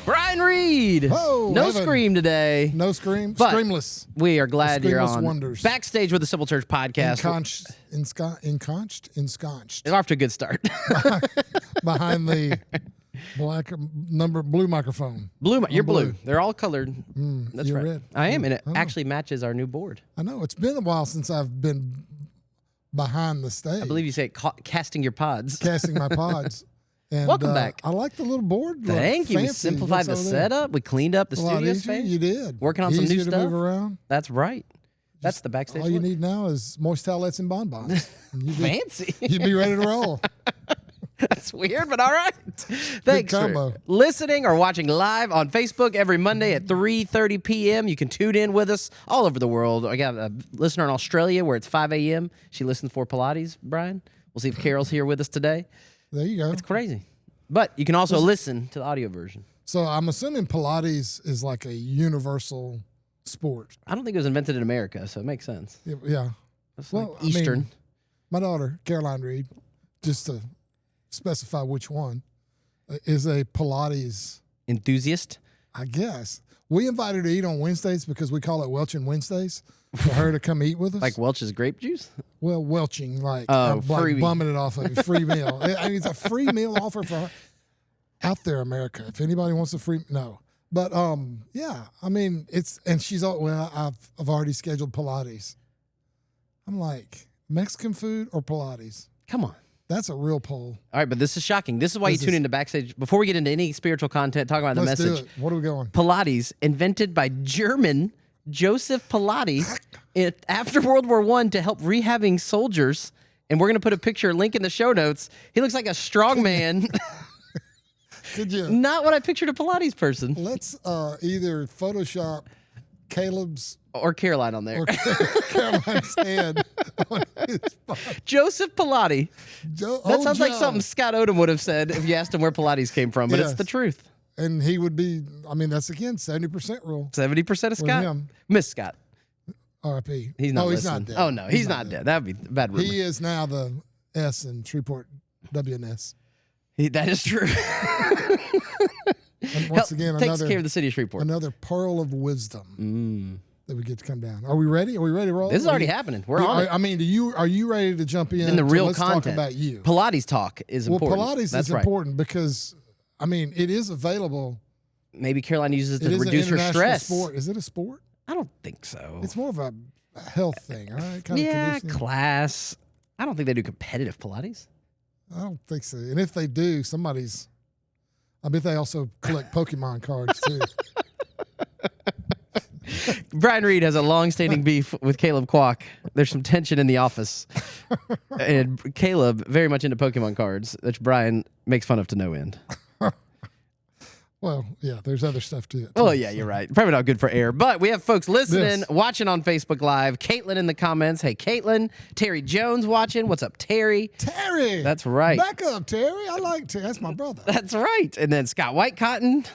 Bryan Reed. Whoa, no Evan. Scream today. No Scream. But Screamless. We are glad you're on. Wonders. Backstage with the Simple Church podcast. Ensconced. It's off to a good start. Behind the blue microphone. You're blue. They're all colored. That's you're right. red. I am, and it actually matches our new board. I know. It's been a while since I've been behind the stage. I believe you say casting your pods. Casting my pods. And, Welcome back. I like the little board. Thank you. We Fancy. simplified the setup. We cleaned up the studio space. You did. Working on some new Easier to stuff. move around. That's right. That's the backstage. All you look. need now is moist towelettes and bonbons. Fancy. You'd be ready to roll. That's weird, but all right. Thanks for combo. listening or watching live on Facebook every Monday at 3:30 p.m. You can tune in with us all over the world. I got a listener in Australia where it's 5 a.m. She listens for Pilates, Brian. We'll see if Carol's here with us today. There you go. It's crazy. But you can also listen to the audio version. So I'm assuming Pilates is like a universal sport. I don't think it was invented in America, so it makes sense. Yeah. It's Well, like Eastern. I mean, my daughter, Caroline Reed, just to specify which one, is a Pilates enthusiast. I guess. We invited her to eat on Wednesdays because we call it Welching Wednesdays for her to come eat with us. Like Welch's grape juice? Well, welching, like, free. bumming it off of a free meal. I mean, it's a free meal offer for her. Out there, America. If anybody wants a free, no. But yeah, I mean, and she's all, well, I've already scheduled Pilates. I'm like, Mexican food or Pilates? Come on. That's a real poll. All right, but this is shocking. This is why you tune into Backstage. Before we get into any spiritual content, talk about the Let's message. do it. What are we going? Pilates, invented by German Joseph Pilates after World War I to help rehabbing soldiers. And we're going to put a picture, link in the show notes. He looks like a strong man. Could you? Not what I pictured a Pilates person. Let's either Photoshop Caleb's or Caroline on there. or Caroline's head on his body. Joseph Pilates. That sounds like something Scott Odom would have said if you asked him where Pilates came from, but it's the truth. And he would be, I mean, that's again 70% rule. 70% of Scott. Him. Miss Scott. R.I.P. He's not He's listening. not dead. Oh, no, he's not dead. That would be a bad rumor. He is now the S in Shreveport WNS. That is true. And once again, takes care of the city of Shreveport. Another pearl of wisdom that we get to come down. Are we ready? Are we ready to roll? This is already happening. We're on it. I mean, are you ready to jump in the real let's content? Talk about you. Pilates talk is important. Well, Pilates is important because, I mean, it is available. Maybe Caroline uses it to is reduce an her stress. Sport. Is it a sport? I don't think so. It's more of a health thing, all right? Class. I don't think they do competitive Pilates. I don't think so. And if they do, I bet they also collect Pokemon cards too. Bryan Reed has a long-standing beef with Caleb Kwok. There's some tension in the office. And Caleb, very much into Pokemon cards, which Bryan makes fun of to no end. Well, yeah, there's other stuff to it. Oh, yeah, you're right. Probably not good for air. But we have folks listening, watching on Facebook Live. Caitlin in the comments. Hey, Caitlin. Terry Jones watching. What's up, Terry? Terry. That's right. Back up, Terry. I like Terry. That's my brother. That's right. And then Scott Whitecotton.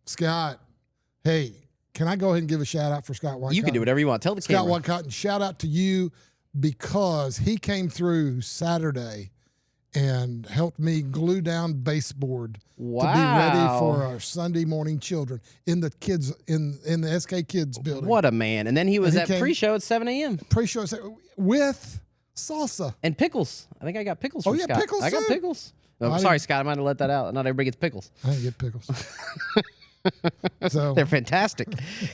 Scott, hey, can I go ahead and give a shout out for Scott Whitecotton? You can do whatever you want. Tell the Scott camera. Whitecotton, shout out to you because he came through Saturday and helped me glue down baseboard to be ready for our Sunday morning children in the kids in the SK Kids building. What a man. And then he was at pre-show at 7 a.m. Pre-show with salsa. And pickles. I think I got pickles from Scott. Pickles I got too? pickles. Oh, sorry, Scott. I might have let that out. Not everybody gets pickles. I didn't get pickles. So they're fantastic.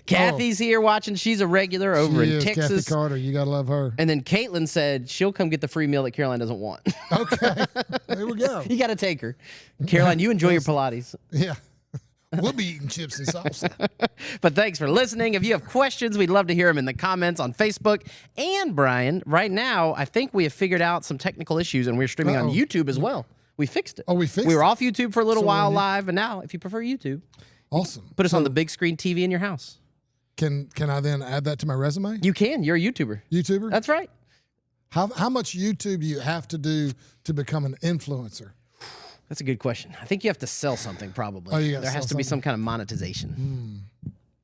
Kathy's here watching. She's a regular over in Texas. Kathy Carter, you gotta love her. And then Caitlin said she'll come get the free meal that Caroline doesn't want. Okay, there we go. You got to take her, Caroline. You enjoy your Pilates. Yeah, we'll be eating chips and salsa. But thanks for listening. If you have questions, we'd love to hear them in the comments on Facebook. And Brian, right now, I think we have figured out some technical issues, and we're streaming on YouTube as well. We fixed it. Oh, we fixed it? We were off YouTube for a little while live, and now, if you prefer YouTube, awesome. Put us on the big screen TV in your house. Can I then add that to my resume? You can. You're a YouTuber. YouTuber? That's right. How much YouTube do you have to do to become an influencer? That's a good question. I think you have to sell something probably. Oh, there has to be some kind of monetization.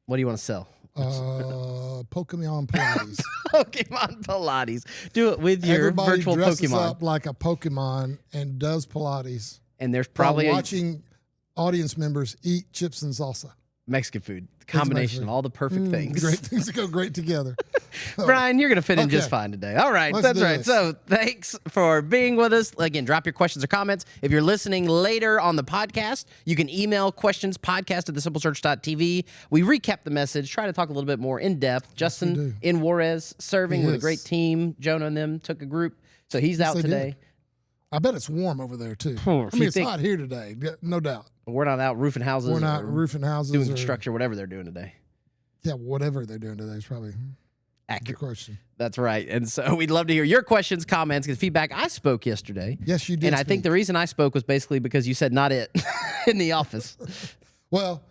What do you want to sell? Pokemon Pilates. Pokemon Pilates. Do it with your Everybody virtual dresses Pokemon. up like a Pokemon and does Pilates. And there's probably watching audience members eat chips and salsa. Mexican food, the combination of all the perfect things. Great things that go great together. Brian, you're going to fit in just fine today. All right, that's right. This. So thanks for being with us. Again, drop your questions or comments. If you're listening later on the podcast, you can email questions, podcast@thesimplechurch.tv. We recap the message, try to talk a little bit more in depth. Justin in Juarez serving with a great team. Jonah and them took a group. So he's out today. I bet it's warm over there, too. I mean, it's hot here today, no doubt. We're not out roofing houses. We're not roofing houses. Doing construction, whatever they're doing today. Yeah, whatever they're doing today is probably accurate question. That's right. And so we'd love to hear your questions, comments, and feedback. I spoke yesterday. Yes, you did. And I think the reason I spoke was basically because you said not it in the office. Well,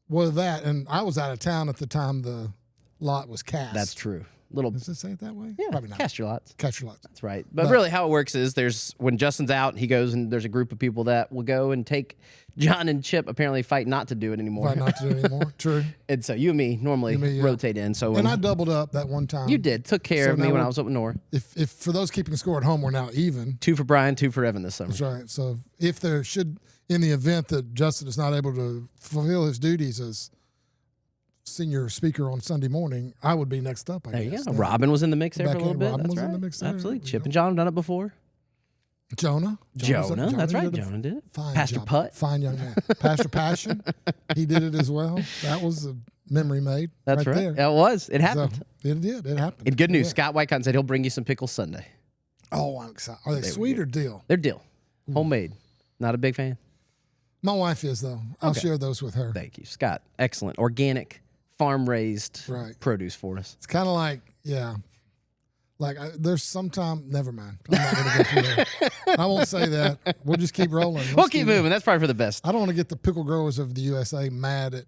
that, and I was out of town at the time the lot was cast. That's true. Does it say it that way? Yeah, probably not. Cast your lots. Cast your lots. That's right. But really how it works is when Justin's out, he goes and there's a group of people that will go and take John and Chip apparently fight not to do it anymore. Fight not to do it anymore. True. And so you and me normally rotate in. So and I doubled up that one time. You did. Took care of me when I was up north. If for those keeping score at home, we're now even. 2 for Brian, 2 for Evan this summer. That's right. So if there should, in the event that Justin is not able to fulfill his duties as senior speaker on Sunday morning, I would be next up, I guess. There you go. Robin was in the mix there for a little bit. Robin That's was right. in the mix there. Absolutely. Chip and John have done it before. Jonah. That's right. Jonah did it. Fine Pastor job. Putt. Fine young man. Pastor Passion. He did it as well. That was a memory made. That's right. There. It was. It happened. So, it did. It happened. And good news. Scott Wycott said he'll bring you some pickles Sunday. Oh, I'm excited. Are they sweet or dill? They're dill. Homemade. Not a big fan. My wife is, though. I'll share those with her. Thank you. Scott, excellent. Organic, farm-raised produce for us. It's kind of like, there's sometime, never mind. I'm not going to go through that. I won't say that. We'll just keep rolling. We'll keep moving. That's probably for the best. I don't want to get the pickle growers of the USA mad at,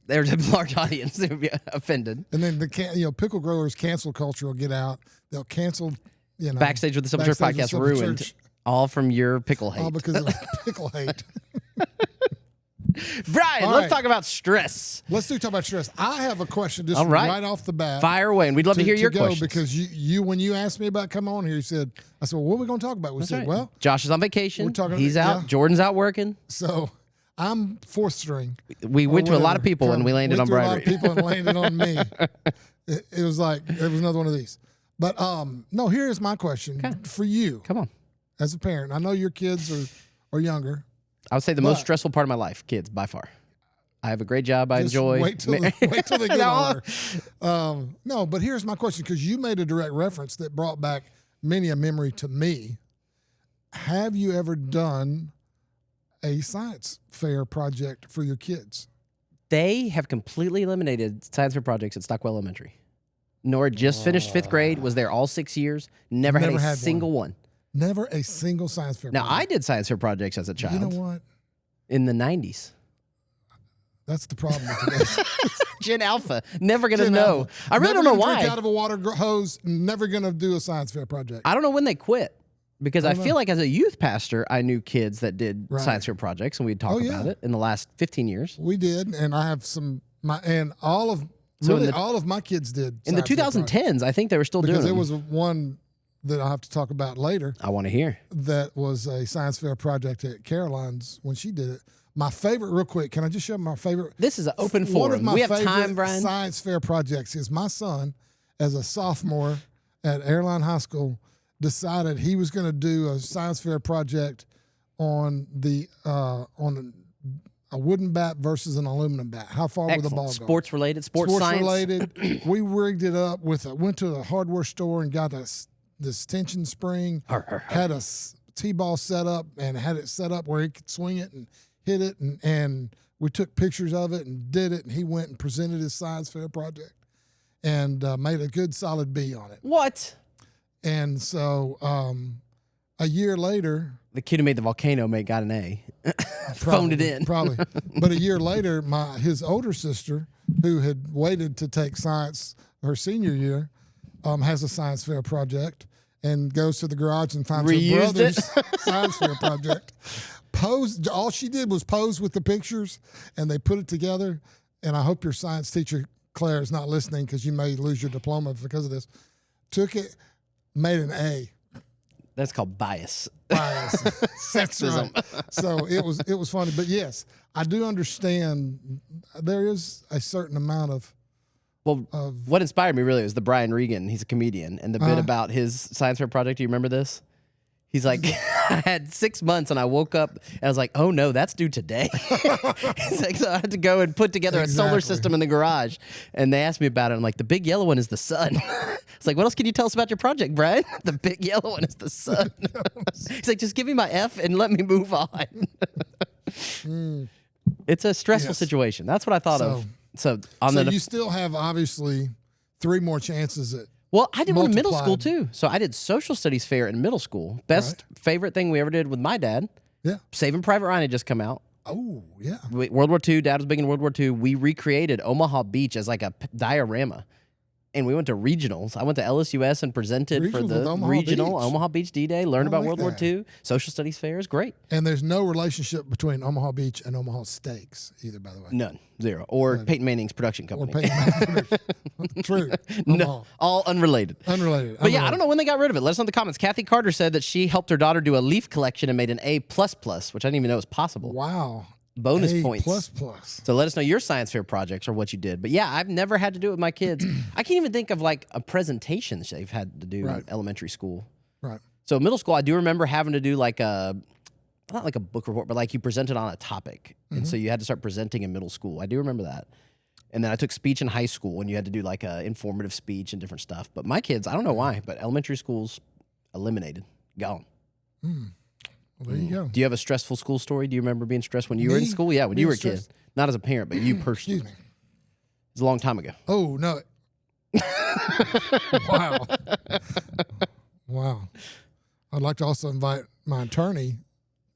there's a large audience that would be offended. And then pickle growers cancel culture will get out. They'll cancel, Backstage with the Simple Church podcast ruined. All from your pickle hate. All because of pickle hate. Brian, let's talk about stress. Let's talk about stress. I have a question just right off the bat. Fire away, and we'd love to hear your questions. Because you, when you asked me about coming on here, I said, well, what are we going to talk about? We said, well, Josh is on vacation. He's out. Yeah. Jordan's out working. So I'm fourth string. We went to a lot of people and we landed on Bryan Reed. A lot of people and landed on me. It was like, it was another one of these. But no, here's my question for you. Come on. As a parent, I know your kids are younger. I would say the most stressful part of my life, kids, by far. I have a great job. I enjoy. Wait till they get older. No, but here's my question, because you made a direct reference that brought back many a memory to me. Have you ever done a science fair project for your kids? They have completely eliminated science fair projects at Stockwell Elementary. Nora just finished 5th grade, was there all 6 years, never had a single one. Never a single science fair project. Now, I did science fair projects as a child. You know what? In the 90s. That's the problem with this. Gen Alpha. Never going to know. I really don't know why. Drink out of a water hose, never going to do a science fair project. I don't know when they quit. Because I feel like as a youth pastor, I knew kids that did science fair projects, and we'd talk about it in the last 15 years. We did, and I have all of my kids did. In the 2010s, I think they were still doing it. Because there was one that I'll have to talk about later. I want to hear. That was a science fair project at Caroline's when she did it. My favorite, real quick, can I just share my favorite? This is an open forum. One of my we have favorite time, Brian. Science fair projects is my son, as a sophomore at Airline High School, decided he was going to do a science fair project on a wooden bat versus an aluminum bat. How far would the ball go? Sports related, sports science. Related. We rigged it up went to a hardware store and got this tension spring, had a T-ball set up and had it set up where he could swing it and hit it. And we took pictures of it and did it. And he went and presented his science fair project and made a good solid B on it. What? And so a year later, the kid who made the volcano got an A. Phoned it in. Probably. But a year later, his older sister, who had waited to take science her senior year, has a science fair project and goes to the garage and finds her brother's science fair project. All she did was pose with the pictures, and they put it together. And I hope your science teacher, Claire, is not listening because you may lose your diploma because of this. Took it, made an A. That's called bias. Bias. That's Sexism. right. So it was funny. But yes, I do understand there is a certain amount of Well, what inspired me really was the Brian Regan. He's a comedian, and the bit about his science fair project. Do you remember this? He's like, I had 6 months, and I woke up, and I was like, oh no, that's due today. He's like, so I had to go and put together a solar system in the garage, and they asked me about it. I'm like, the big yellow one is the sun. It's like, what else can you tell us about your project, Brian? The big yellow one is the sun. He's like, just give me my F and let me move on. It's a stressful situation. That's what I thought of. So you still have obviously 3 more chances at. Well, I did one in middle school too. So I did social studies fair in middle school. Best favorite thing we ever did with my dad. Yeah. Saving Private Ryan had just come out. Oh, yeah. World War II. Dad was big in World War II. We recreated Omaha Beach as like a diorama. And we went to regionals. I went to LSUS and presented for the regional Omaha Beach D-Day, learned about World War II. Social studies fair is great. And there's no relationship between Omaha Beach and Omaha Steaks either, by the way. None. Zero. Or Peyton Manning's production company. Or Peyton Manning. True. No, all unrelated. Unrelated. But yeah, I don't know when they got rid of it. Let us know in the comments. Kathy Carter said that she helped her daughter do a leaf collection and made an A++, which I didn't even know was possible. Wow. Bonus points. ++. So let us know your science fair projects or what you did. But yeah, I've never had to do it with my kids. I can't even think of like a presentation that they've had to do in elementary school. Right. So middle school, I do remember having to do like not like a book report, but like you presented on a topic. And so you had to start presenting in middle school. I do remember that. And then I took speech in high school and you had to do like a informative speech and different stuff. But my kids, I don't know why, but elementary school's eliminated. Gone. Well, there you go. Do you have a stressful school story? Do you remember being stressed when you were in school? Yeah, when you were a kid. Not as a parent, but you personally. Excuse me. It was a long time ago. Oh, no. Wow. Wow. I'd like to also invite my attorney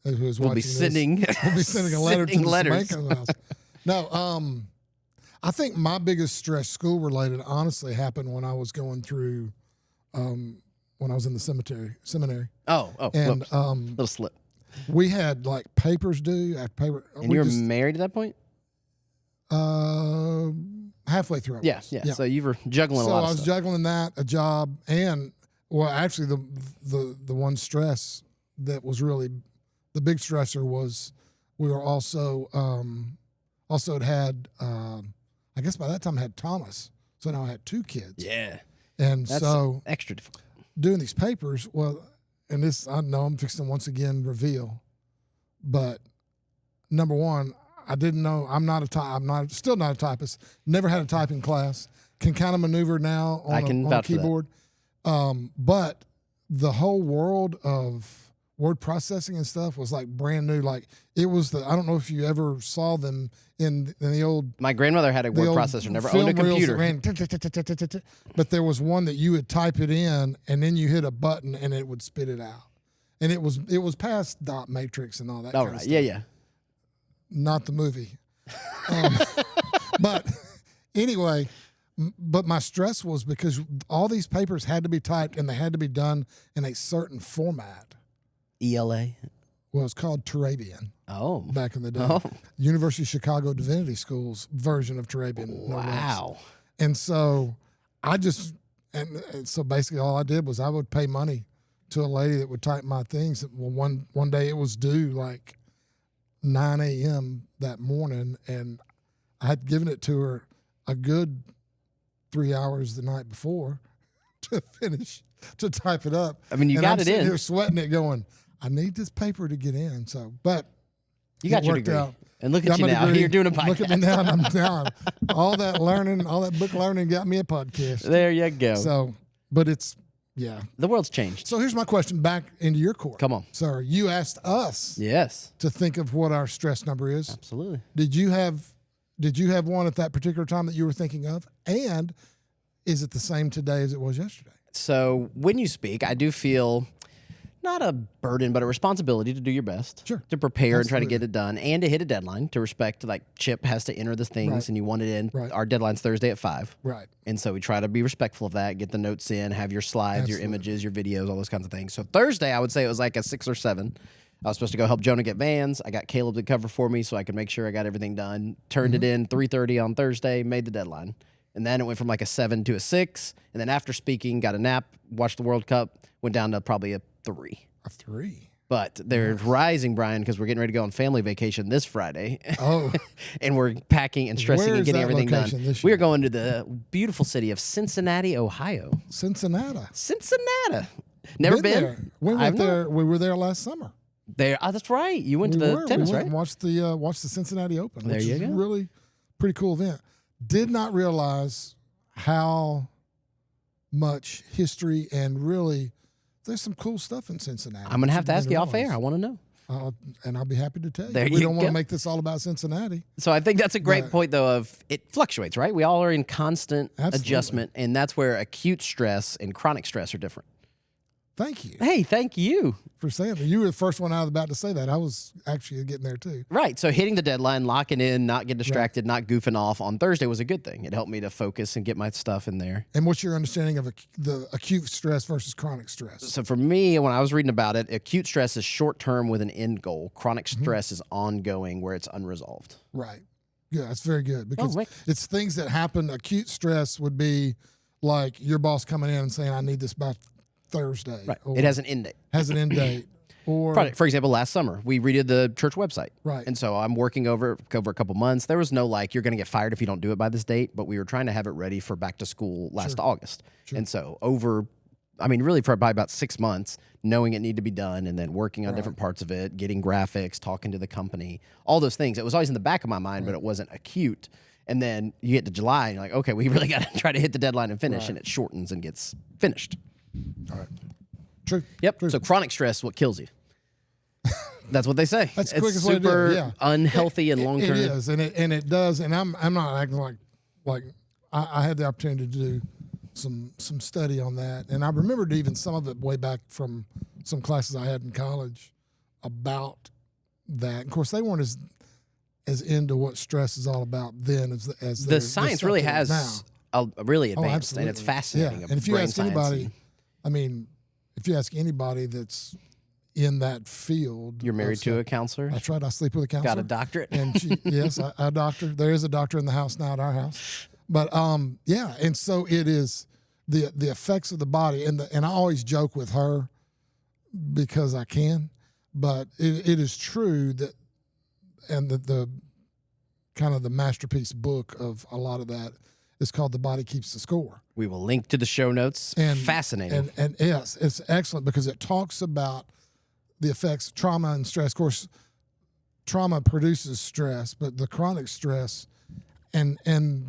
who is watching this. We'll be sending a letter to the letters. Semanco house. No, I think my biggest stress school-related honestly happened when I was going through when I was in the seminary. Oh, and little slip. We had like papers due. And you were married at that point? Halfway through. Yeah. So you were juggling a lot of stuff. So I was juggling that, a job, and well, actually, the one stress that was really the big stressor was we were also had I guess by that time I had Thomas, so now I had 2 kids. Yeah. And that's so extra difficult. Doing these papers, well, and this I know I'm fixing to once again reveal, but number one, I didn't know I'm still not a typist. Never had a typing class. Can kind of maneuver now on a keyboard, but the whole world of word processing and stuff was like brand new. Like it was I don't know if you ever saw them in the old. My grandmother had a word processor, never owned a computer. But there was one that you would type it in and then you hit a button and it would spit it out. And it was past dot matrix and all that kind of stuff. Yeah. Not the movie. But anyway, but my stress was because all these papers had to be typed and they had to be done in a certain format. ELA? Well, it's called Turabian. Oh. Back in the day. University of Chicago Divinity School's version of Turabian. Wow. And so and so basically all I did was I would pay money to a lady that would type my things. Well, one day it was due like 9 a.m. that morning, and I had given it to her a good 3 hours the night before to type it up. I mean, you got it in. Here sweating it, going, I need this paper to get in. So, but you got your degree. And look at you now. You're doing a podcast. Look at me now. I'm down. All that learning, all that book learning got me a podcast. There you go. So, but it's, yeah. The world's changed. So here's my question back into your court. Come on. Sir, you asked us to think of what our stress number is. Absolutely. Did you have one at that particular time that you were thinking of? And is it the same today as it was yesterday? So when you speak, I do feel not a burden, but a responsibility to do your best. Sure. To prepare and try to get it done and to hit a deadline, to respect, like Chip has to enter the things and you want it in. Right. Our deadline's Thursday at 5. Right. And so we try to be respectful of that, get the notes in, have your slides, your images, your videos, all those kinds of things. So Thursday, I would say it was like a 6 or 7. I was supposed to go help Jonah get vans. I got Caleb to cover for me so I could make sure I got everything done. Turned it in 3:30 on Thursday, made the deadline. And then it went from like a 7 to a 6. And then after speaking, got a nap, watched the World Cup, went down to probably a 3. A 3. But they're rising, Brian, because we're getting ready to go on family vacation this Friday. Oh. And we're packing and stressing Where and is getting that everything done. location this We year? are going to the beautiful city of Cincinnati, Ohio. Cincinnati. Never been. there. We went there. We were there last summer. There. Oh, that's right. You went to the tennis, we went right? and watched the Cincinnati Open, There which you is go. really pretty cool event. Did not realize how much history and really there's some cool stuff in Cincinnati. I'm going to have to ask you off air. I realize. want to know. And I'll be happy to tell you. There We you don't want go. to make this all about Cincinnati. So I think that's a great But- point, though, of it fluctuates, right? We all are in constant Absolutely. adjustment, and that's where acute stress and chronic stress are different. Thank you Hey, thank you. for saying that. You were the first one I was about to say that. I was actually getting there too. Right. So hitting the deadline, locking in, not get distracted, not goofing off on Thursday was a good thing. It helped me to focus and get my stuff in there. And what's your understanding of the acute stress versus chronic stress? So for me, when I was reading about it, acute stress is short term with an end goal. Chronic stress is ongoing where it's unresolved. Right. Yeah, that's very good because right. it's things that happen. Acute stress would be like your boss coming in and saying, I need this by Thursday. Right. Or It has an end date. has an end date. Or For example, last summer, we redid the church website. Right. And so I'm working over a couple months. There was no you're going to get fired if you don't do it by this date, but we were trying to have it ready for back to school last August. And so really for probably about 6 months, knowing it needed to be done and then working on different parts of it, getting graphics, talking to the company, all those things. It was always in the back of my mind, but it wasn't acute. And then you get to July and you're like, okay, we really got to try to hit the deadline and finish, and it shortens and gets finished. all right. True. Yep. True. So chronic stress is what kills you. That's what they say. That's the it's quickest way to do super it, yeah. unhealthy and long term. It is, and it does. And I'm not acting like I had the opportunity to do some study on that, and I remembered even some of it way back from some classes I had in college about that. Of course, they weren't as into what stress is all about then as The science really has really advanced, and it's absolutely. fascinating. Yeah. And if you brain ask science anybody, and- if you ask anybody that's in that field, You're married to a counselor? That's right. I sleep with a counselor. Got a doctorate? And yes, a doctor. There is a doctor in the house now at our house. But yeah, and so it is the effects of the body, and I always joke with her because I can, but it is true that, and the kind of the masterpiece book of a lot of that is called The Body Keeps the Score. We will link to the show notes. And Fascinating. And yes, it's excellent because it talks about the effects of trauma and stress. Of course, trauma produces stress, but the chronic stress, and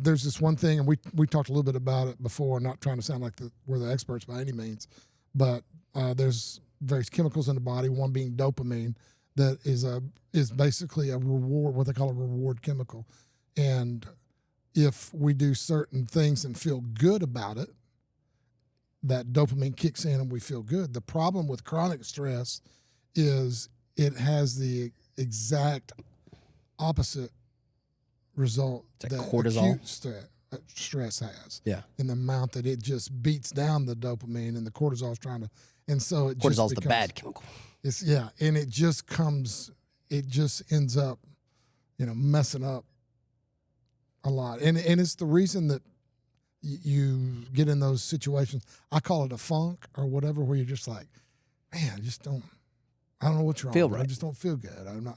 there's this one thing, and we talked a little bit about it before, not trying to sound like we're the experts by any means, but there's various chemicals in the body, one being dopamine, that is basically a reward, what they call a reward chemical. And if we do certain things and feel good about it, that dopamine kicks in and we feel good. The problem with chronic stress is it has the exact opposite result that cortisol? acute stress has. Yeah. In the amount that it just beats down the dopamine, and the cortisol is trying to, and so it Cortisol's just the becomes, bad chemical. and it just ends up, messing up a lot. And it's the reason that you get in those situations. I call it a funk or whatever, where you're just like, man, I don't know what's wrong. Feel but I right. just don't feel good.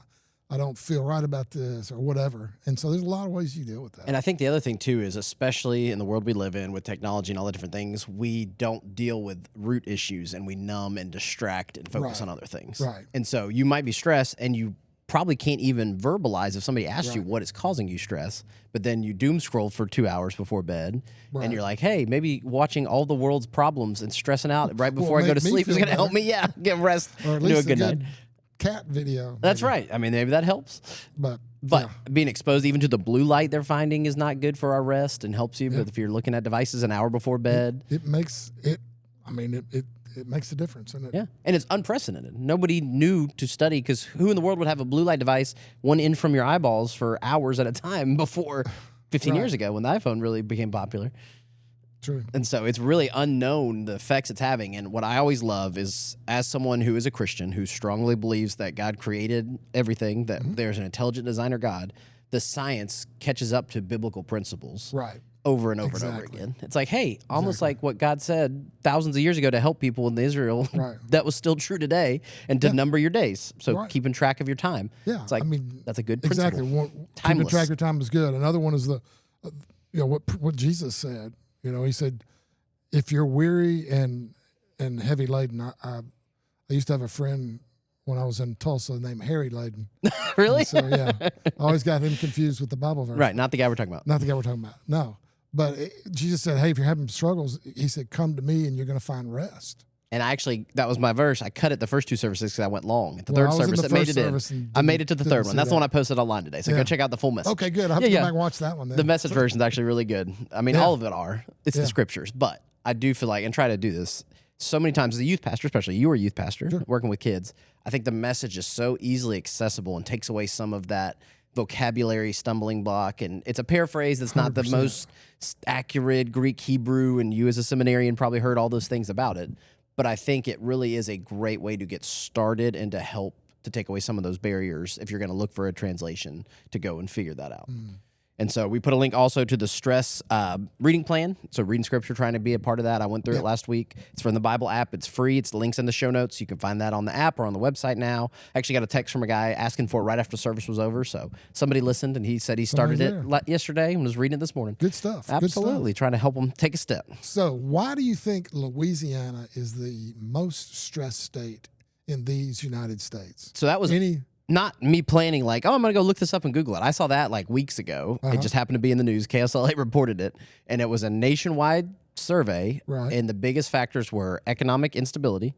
I don't feel right about this or whatever. And so there's a lot of ways you deal with that. And I think the other thing, too, is especially in the world we live in with technology and all the different things, we don't deal with root issues, and we numb and distract and focus Right. on other things. Right. And so you might be stressed, and you probably can't even verbalize if somebody asks you Right. what is causing you stress, but then you doom scroll for 2 hours before bed, Right. and you're like, hey, maybe watching all the world's problems and stressing out right Will before I go to make me sleep is feel going to help better. me, get rest, Or at do least a good night. cat video. That's maybe. right. I mean, maybe that helps. But But yeah. being exposed even to the blue light they're finding is not good for our rest and helps you. But if you're looking at devices an hour before bed, it makes it. I mean, it makes a difference, and yeah, and it's unprecedented. Nobody knew to study, because who in the world would have a blue light device 1 inch from your eyeballs for hours at a time before 15 years ago when the iPhone really became popular? True. And so it's really unknown the effects it's having. And what I always love is, as someone who is a Christian who strongly believes that God created everything, that there's an intelligent designer God, the science catches up to biblical principles. Right. over and over and over again. It's like, hey, almost like what God said thousands of years ago to help people in Israel. Right. That was still true today, and to number your days. So Right. keeping track of your time. Yeah, It's like, I mean, that's a good principle. exactly. Keeping Timeless. track of your time is good. Another one is what Jesus said. He said, if you're weary and heavy laden, I used to have a friend when I was in Tulsa named Harry Laden. Really? And so yeah, I always got him confused with the Bible verse. Right, not the guy we're talking about. Not the guy we're talking about. No, but Jesus said, hey, if you're having struggles, he said, come to me and you're going to find rest. And that was my verse. I cut it the first two services because I went long. At the Well, third I was in service, the it made first it service in. and I made it to the didn't third one. see That's the that. one I posted online today. So go check out the full message. Okay, good. I'll have to go back and watch that one then. The message version is actually really good. I mean, all of it are. It's the scriptures. But I do feel like, and try to do this so many times as a youth pastor, especially you were a youth pastor working with kids. I think the message is so easily accessible and takes away some of that vocabulary stumbling block. And it's a paraphrase that's not the 100%. most accurate Greek, Hebrew, and you as a seminarian probably heard all those things about it. But I think it really is a great way to get started and to help to take away some of those barriers if you're going to look for a translation to go and figure that out. And so we put a link also to the stress reading plan. So reading scripture, trying to be a part of that. I went through it last week. It's from the Bible app. It's free. It's the links in the show notes. You can find that on the app or on the website now. I actually got a text from a guy asking for it right after service was over. So somebody listened, and he said he started it yesterday and was reading it this morning. Good stuff. Absolutely. Good stuff. Trying to help them take a step. So why do you think Louisiana is the most stressed state in these United States? So that was not me planning like, oh, I'm going to go look this up and Google it. I saw that like weeks ago. It just happened to be in the news. KSLA reported it. And it was a nationwide survey. Right. And the biggest factors were economic instability,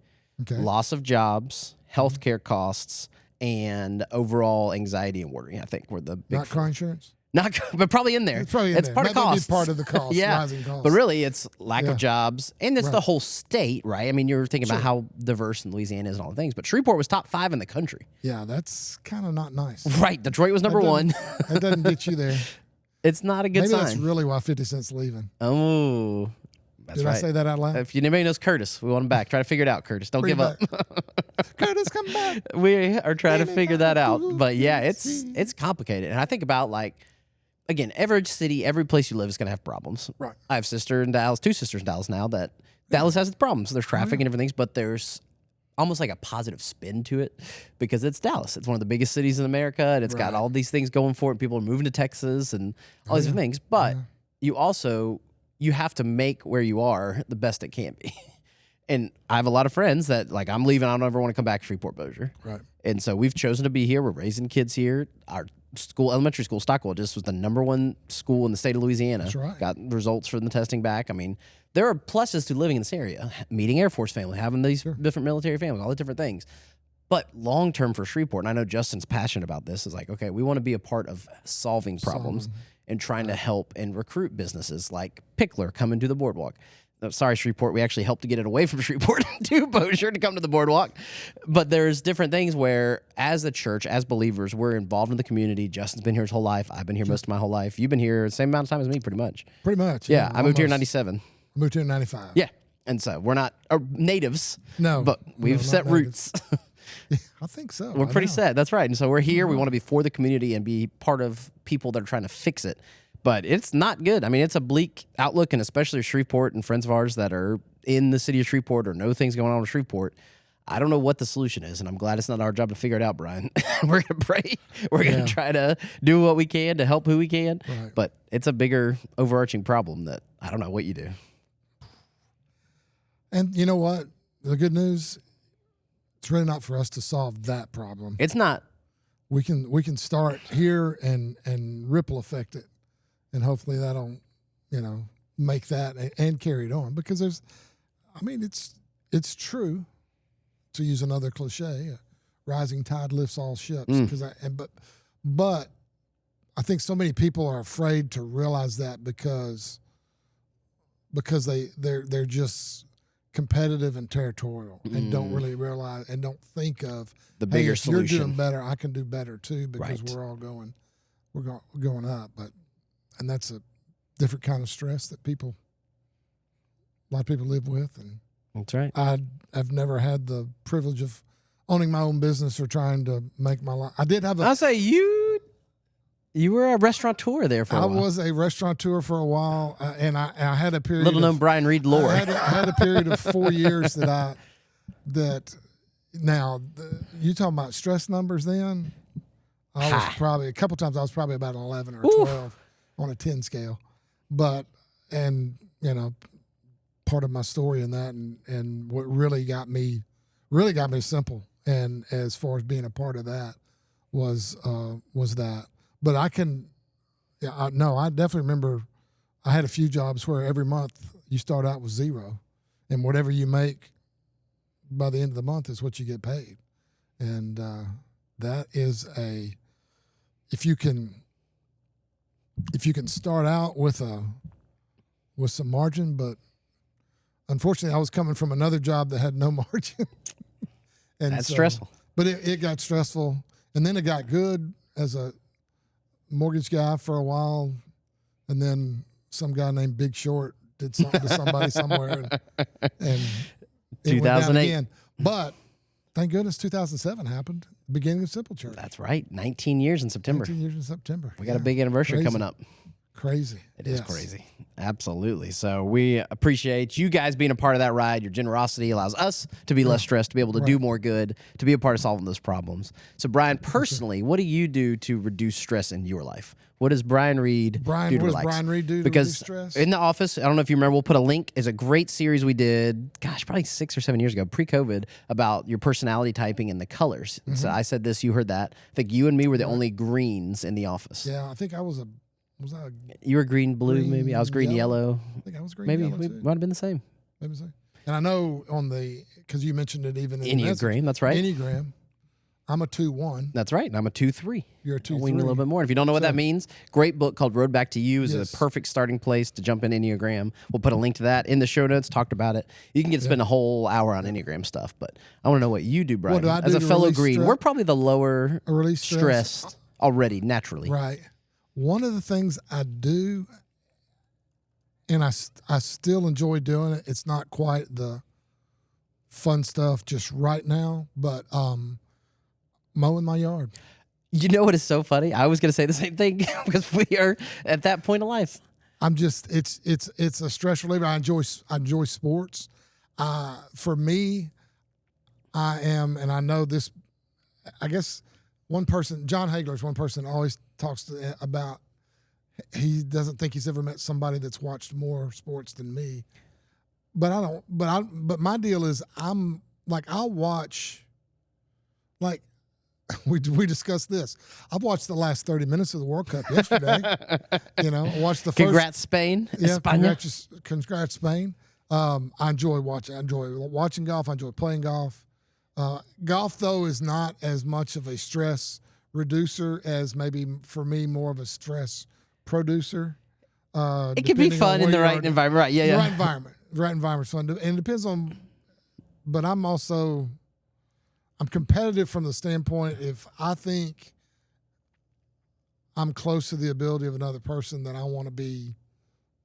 loss of jobs, healthcare costs, and overall anxiety and worry, I think, were the big Not car insurance? Not, but probably in there. It's probably in it's there. part of That would be costs. part of the cost, yeah. rising costs. But really, it's lack of jobs, and it's the whole state, right? I mean, you're thinking about how diverse Louisiana is and all the things, but Shreveport was top 5 in the country. Yeah, that's kind of not nice. Right. Detroit was number 1. That doesn't get you there. It's not a good Maybe sign. that's really why 50 Cent's leaving. Oh, that's Did right. I say that out loud? If anybody knows Curtis, we want him back. Try to figure it out, Curtis. Don't give up. Curtis, come back. We are trying to figure that out. But yeah, it's complicated. And I think about like, again, every city, every place you live is going to have problems. Right. I have two sisters in Dallas now that Dallas has its problems. There's traffic and everything, but there's almost like a positive spin to it because it's Dallas. It's one of the biggest cities in America, and it's got all these things going for it. People are moving to Texas and all these things. But you have to make where you are the best it can be. And I have a lot of friends that, like, I'm leaving. I don't ever want to come back to Shreveport Bossier. Right. And so we've chosen to be here. We're raising kids here. Our elementary school, Stockwell, just was the #1 school in the state of Louisiana. That's right. Got results from the testing back. I mean, there are pluses to living in this area. Meeting Air Force family, having these different military families, all the different things. But long term for Shreveport, and I know Justin's passionate about this, is like, okay, we want to be a part of solving problems and trying to help and recruit businesses like Pickler coming to the boardwalk. Sorry, Shreveport. We actually helped to get it away from Shreveport to Bossier to come to the boardwalk. But there's different things where, as a church, as believers, we're involved in the community. Justin's been here his whole life. I've been here most of my whole life. You've been here the same amount of time as me, pretty much. Pretty much. Yeah, I moved here in '97. I moved here in 95. Yeah. And so we're not natives. No. But we've set roots. Yeah, I think so. We're pretty set. That's right. And so we're here. We want to be for the community and be part of people that are trying to fix it. But it's not good. I mean, it's a bleak outlook, and especially Shreveport and friends of ours that are in the city of Shreveport or know things going on in Shreveport. I don't know what the solution is, and I'm glad it's not our job to figure it out, Brian. We're going to pray. We're going to try to do what we can to help who we can. Right. But it's a bigger overarching problem that I don't know what you do. And you know what? The good news, it's really not for us to solve that problem. It's not. We can start here and ripple effect it. And hopefully that'll, make that and carry it on, because it's true, to use another cliche, a rising tide lifts all ships. But I think so many people are afraid to realize that because they're just competitive and territorial and don't really realize and don't think of the bigger if solution. You're doing better, I can do better too, because we're all going up. And that's a different kind of stress that a lot of people live with. And that's right. I've never had the privilege of owning my own business or trying to make my life. I did have I'll say you You were a restaurateur there for a I while. was a restaurateur for a while, and I had a period. Little known Bryan Reed lore. I had a period of 4 years you talking about stress numbers then? I was probably a couple times. I was probably about an 11 or 12 on a 10 scale, and part of my story in that, and what really got me simple, and as far as being a part of that was that. But I definitely remember I had a few jobs where every month you start out with zero, and whatever you make by the end of the month is what you get paid. And that is if you can start out with some margin, but unfortunately I was coming from another job that had no margin. And that's stressful. But it got stressful, and then it got good as a mortgage guy for a while, and then some guy named Big Short did something to somebody somewhere, and it went down 2008. again. But thank goodness 2007 happened, beginning of Simple Church. That's right. 19 years in September. 19 years in September. We got a big anniversary coming up. Crazy. It is crazy. Absolutely. So we appreciate you guys being a part of that ride. Your generosity allows us to be less stressed, to be able to do more good, to be a part of solving those problems. So Bryan, personally, what do you do to reduce stress in your life? What does Bryan Reed do to What does relax? Bryan Reed do to Because reduce stress? in The Office, I don't know if you remember, we'll put a link. It's a great series we did, probably 6 or 7 years ago, pre-COVID, about your personality typing and the colors. So I said this, you heard that. I think you and me were the only greens in The Office. Yeah, I think I was You were green, blue, maybe. I was green, yellow. I think I was green, Maybe yellow we too. might have been the same. Maybe so. And I know because you mentioned it even in the message. Enneagram, that's right. Enneagram. I'm a 2-1. That's right. And I'm a 2-3. You're a 2-3. I'll wing a little bit more. And if you don't know what that means, great book called Road Back to You is Yes. a perfect starting place to jump in Enneagram. We'll put a link to that in the show notes. Talked about it. You can spend a whole hour on Enneagram stuff, but I want to know what you do, Bryan. What do I As do a to fellow release green, stress? we're probably the lower Release stress? stressed already, naturally. Right. One of the things I do, and I still enjoy doing it, it's not quite the fun stuff just right now, but mowing my yard. You know what is so funny? I was going to say the same thing because we are at that point of life. I'm just it's a stress reliever. I enjoy sports. For me, I am, and I know this. I guess one person, John Hagler, is one person that always talks about. He doesn't think he's ever met somebody that's watched more sports than me. But I don't. But my deal is I'm like I'll watch. Like we discussed this. I've watched the last 30 minutes of the World Cup yesterday. I watched the first. Congrats, Spain. Yeah, España. congrats, Spain. I enjoy watching. I enjoy watching golf. I enjoy playing golf. Golf, though, is not as much of a stress reducer as maybe for me more of a stress producer. It can be depending on fun in where the you right are. environment. Right. Yeah. The Yeah. right environment. The right environment's fun. And it depends on. But I'm competitive from the standpoint if I think I'm close to the ability of another person, then I want to be,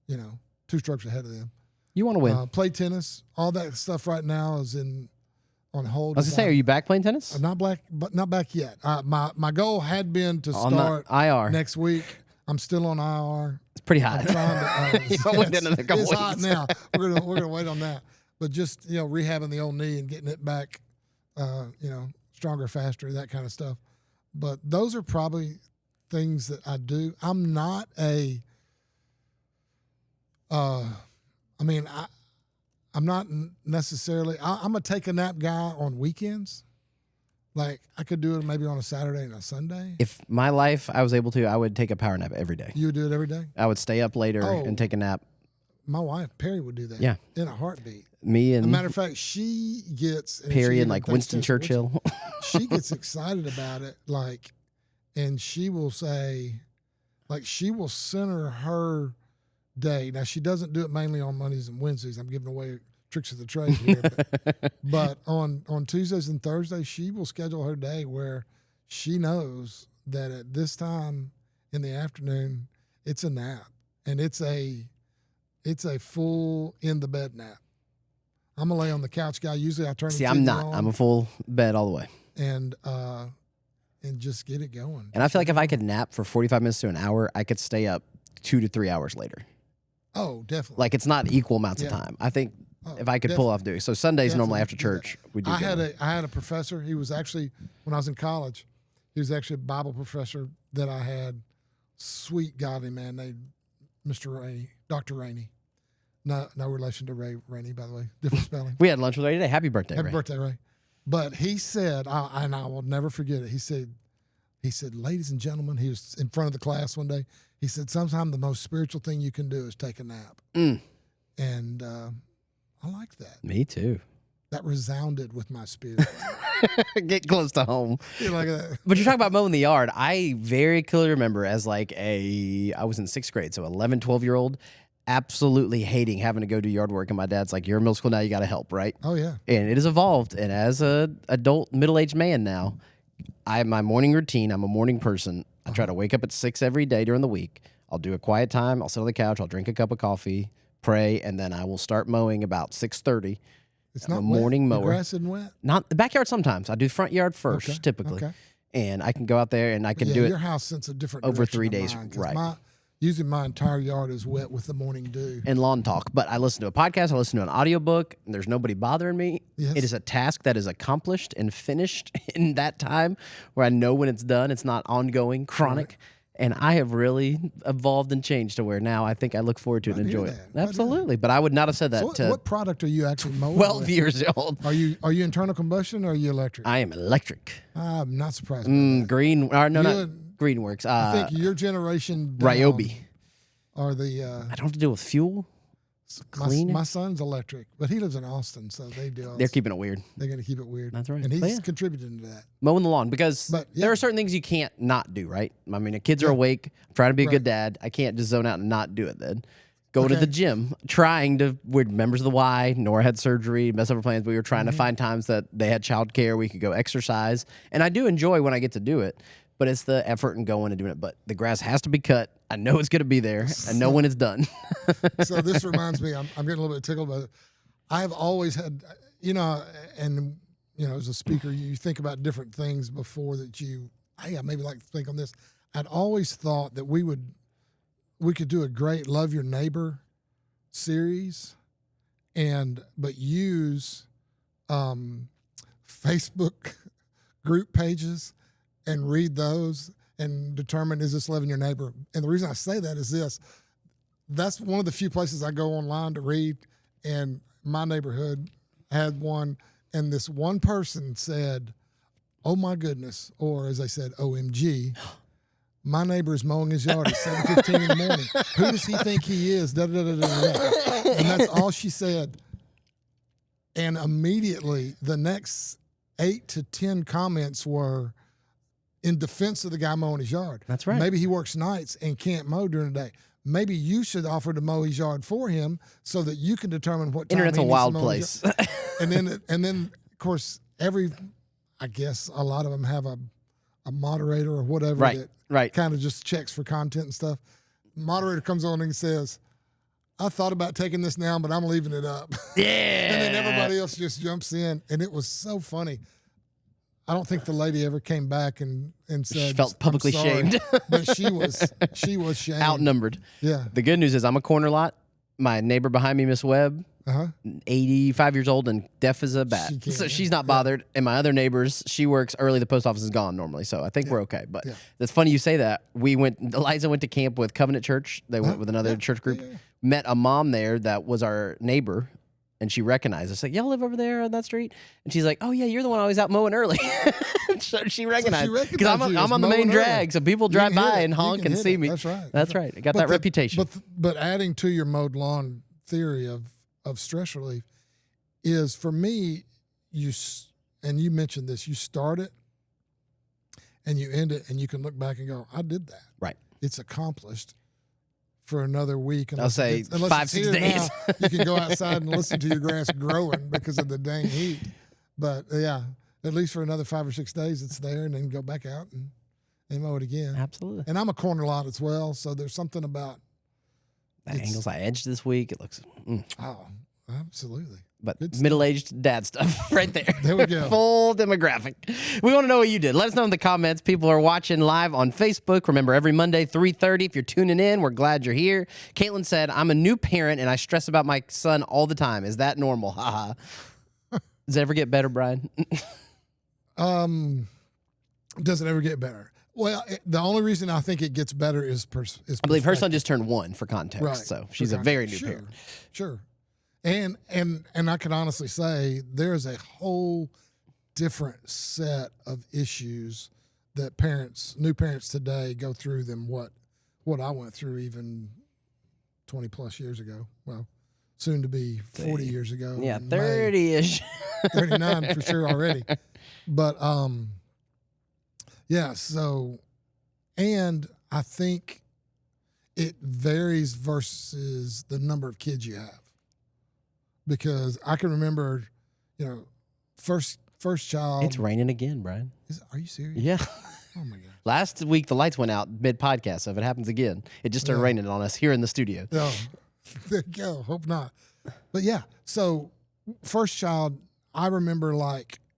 2 strokes ahead of them. You want to win. Play tennis, all that stuff right now is on hold. I was going to say, are you back playing tennis? I'm not back yet. My goal had been to On start the IR. next week. I'm still on IR. It's pretty hot. I'm trying to. You wait another couple it's hot weeks. now. We're gonna wait on that. But just rehabbing the old knee and getting it back, stronger, faster, that kind of stuff. But those are probably things that I do. I'm not a. I'm not necessarily. I'm a take a nap guy on weekends. Like I could do it maybe on a Saturday and a Sunday. If my life I was able to, I would take a power nap every day. You would do it every day. I would stay up later Oh. and take a nap. My wife Perry would do that. Yeah. In a heartbeat. Me As a and matter of fact, she gets Perry and like Winston Churchill. She gets excited about it, and she will say, she will center her day. Now she doesn't do it mainly on Mondays and Wednesdays. I'm giving away tricks of the trade here, but on Tuesdays and Thursdays, she will schedule her day where she knows that at this time in the afternoon, it's a nap, and it's a full in the bed nap. I'm gonna lay on the couch guy. Usually I turn. See, the I'm TV not. on, I'm a full bed all the way. and and just get it going. And I feel like if I could nap for 45 minutes to an hour, I could stay up 2 to 3 hours later. Oh, definitely. Like, it's not equal amounts of time. I think if I could pull off doing so, Sundays normally after church we do. I had a professor. He was actually, when I was in college, he was actually a Bible professor that I had. Sweet godly man named Mr. Rainey, Dr. Rainey. No relation to Ray Rainey, by the way. Different spelling. We had lunch with Ray today. Happy birthday, Happy Ray. birthday, Ray. But he said, and I will never forget it. He said, ladies and gentlemen, he was in front of the class one day. He said, sometimes the most spiritual thing you can do is take a nap. And I like that. Me too. That resounded with my spirit. Get close to home. You like that? But you're talking about mowing the yard. I very clearly remember as I was in 6th grade, so 11, 12-year-old, absolutely hating having to go do yard work. And my dad's like, you're in middle school now, you got to help, right? Oh, yeah. And it has evolved. And as a adult, middle-aged man now, my morning routine, I'm a morning person. I try to wake up at 6 every day during the week. I'll do a quiet time. I'll sit on the couch. I'll drink a cup of coffee, pray, and then I will start mowing about 6:30. It's not a morning wet? mower. The grass isn't wet? Not the backyard sometimes. I do front yard first, typically. Okay. And I can go out there and I can do it your house sends a different over direction 3 than days. mine, 'cause Right. Usually my entire yard is wet with the morning dew. and lawn talk. But I listen to a podcast, I listen to an audiobook, and there's nobody bothering me. Yes. It is a task that is accomplished and finished in that time where I know when it's done. It's not ongoing, chronic. Right. And I have really evolved and changed to where now I think I look forward to it and enjoy it. Absolutely. But I would not have said that So what product are you actually mowing 12 with? years old. Are you internal combustion or are you electric? I am electric. I'm not surprised. By that. Green. Not Greenworks. I think your generation Ryobi. Are the I don't have to deal with fuel. my son's electric, but he lives in Austin, so they're keeping it weird. They're going to keep it weird. That's right. And he's contributing to that. Mowing the lawn, because there are certain things you can't not do, right? I mean, the kids are awake. I'm trying to be a good dad. I can't just zone out and not do it then. Go to the gym, we're members of the Y. Nora had surgery, messed up her plans. We were trying to find times that they had childcare. We could go exercise. And I do enjoy when I get to do it, but it's the effort and going and doing it. But the grass has to be cut. I know it's going to be there. I know when it's done. So this reminds me, I'm getting a little bit tickled about it. I've always had, as a speaker, you think about different things before that I maybe like to think on this. I'd always thought that we could do a great Love Your Neighbor series but use Facebook group pages and read those and determine, is this loving your neighbor? And the reason I say that is this. That's one of the few places I go online to read, and my neighborhood had one, and this one person said, oh my goodness, or as they said, OMG, my neighbor is mowing his yard at 7:15 in the morning. Who does he think he is? Da, da, da, da, da. And that's all she said. And immediately the next 8 to 10 comments were in defense of the guy mowing his yard. That's right. Maybe he works nights and can't mow during the day. Maybe you should offer to mow his yard for him so that you can determine what time Internet's he a needs wild to mow his place. yard. And then of course I guess a lot of them have a moderator or whatever that kind of just checks for content and stuff. Moderator comes on and says, I thought about taking this down, but I'm leaving it up. Yeah. And then everybody else just jumps in, and it was so funny. I don't think the lady ever came back and said she felt publicly shamed. But she was shamed. Outnumbered. Yeah. The good news is I'm a corner lot. My neighbor behind me, Miss Webb, 85 years old and deaf as a bat. So she's not bothered. And my other neighbors, she works early. The post office is gone normally. So I think we're okay. But it's funny you say that. Eliza went to camp with Covenant Church. They went with another church group. Met a mom there that was our neighbor. And she recognized us. Like, y'all live over there on that street? And she's like, oh, yeah, you're the one always out mowing early. So she recognized. Because I'm on the main drag. So people drive by and honk and see me. That's right. That's right. I got that reputation. But adding to your mowed lawn theory of stress relief is, for me, and you mentioned this, you start it and you end it and you can look back and go, I did that. Right. It's accomplished for another week. I'll say 5-6 days. Now, you can go outside and listen to your grass growing because of the dang heat. But yeah, at least for another 5 or 6 days, it's there, and then go back out and mow it again. Absolutely. And I'm a corner lot as well, so there's something about the angles I edged this week. It looks. Oh, absolutely. But middle-aged dad stuff right there. There we go. Full demographic. We want to know what you did. Let us know in the comments. People are watching live on Facebook. Remember, every Monday, 3:30. If you're tuning in, we're glad you're here. Caitlin said, I'm a new parent, and I stress about my son all the time. Is that normal? Haha. Does it ever get better, Brian? Does it ever get better? Well, the only reason I think it gets better is I believe her son just turned 1 for context, right. so she's a very new sure. parent. Sure. And I can honestly say there's a whole different set of issues that new parents today go through than what I went through even 20 plus years ago. Well, soon to be 40 years ago. Yeah, 30-ish. 39 for sure already. But yeah, so, and I think it varies versus the number of kids you have. Because I can remember, first child. It's raining again, Brian. Are you serious? Yeah. Oh my God. Last week the lights went out mid-podcast, so if it happens again, it just started raining on us here in the studio. Oh, there you go. Hope not. But yeah, so first child, I remember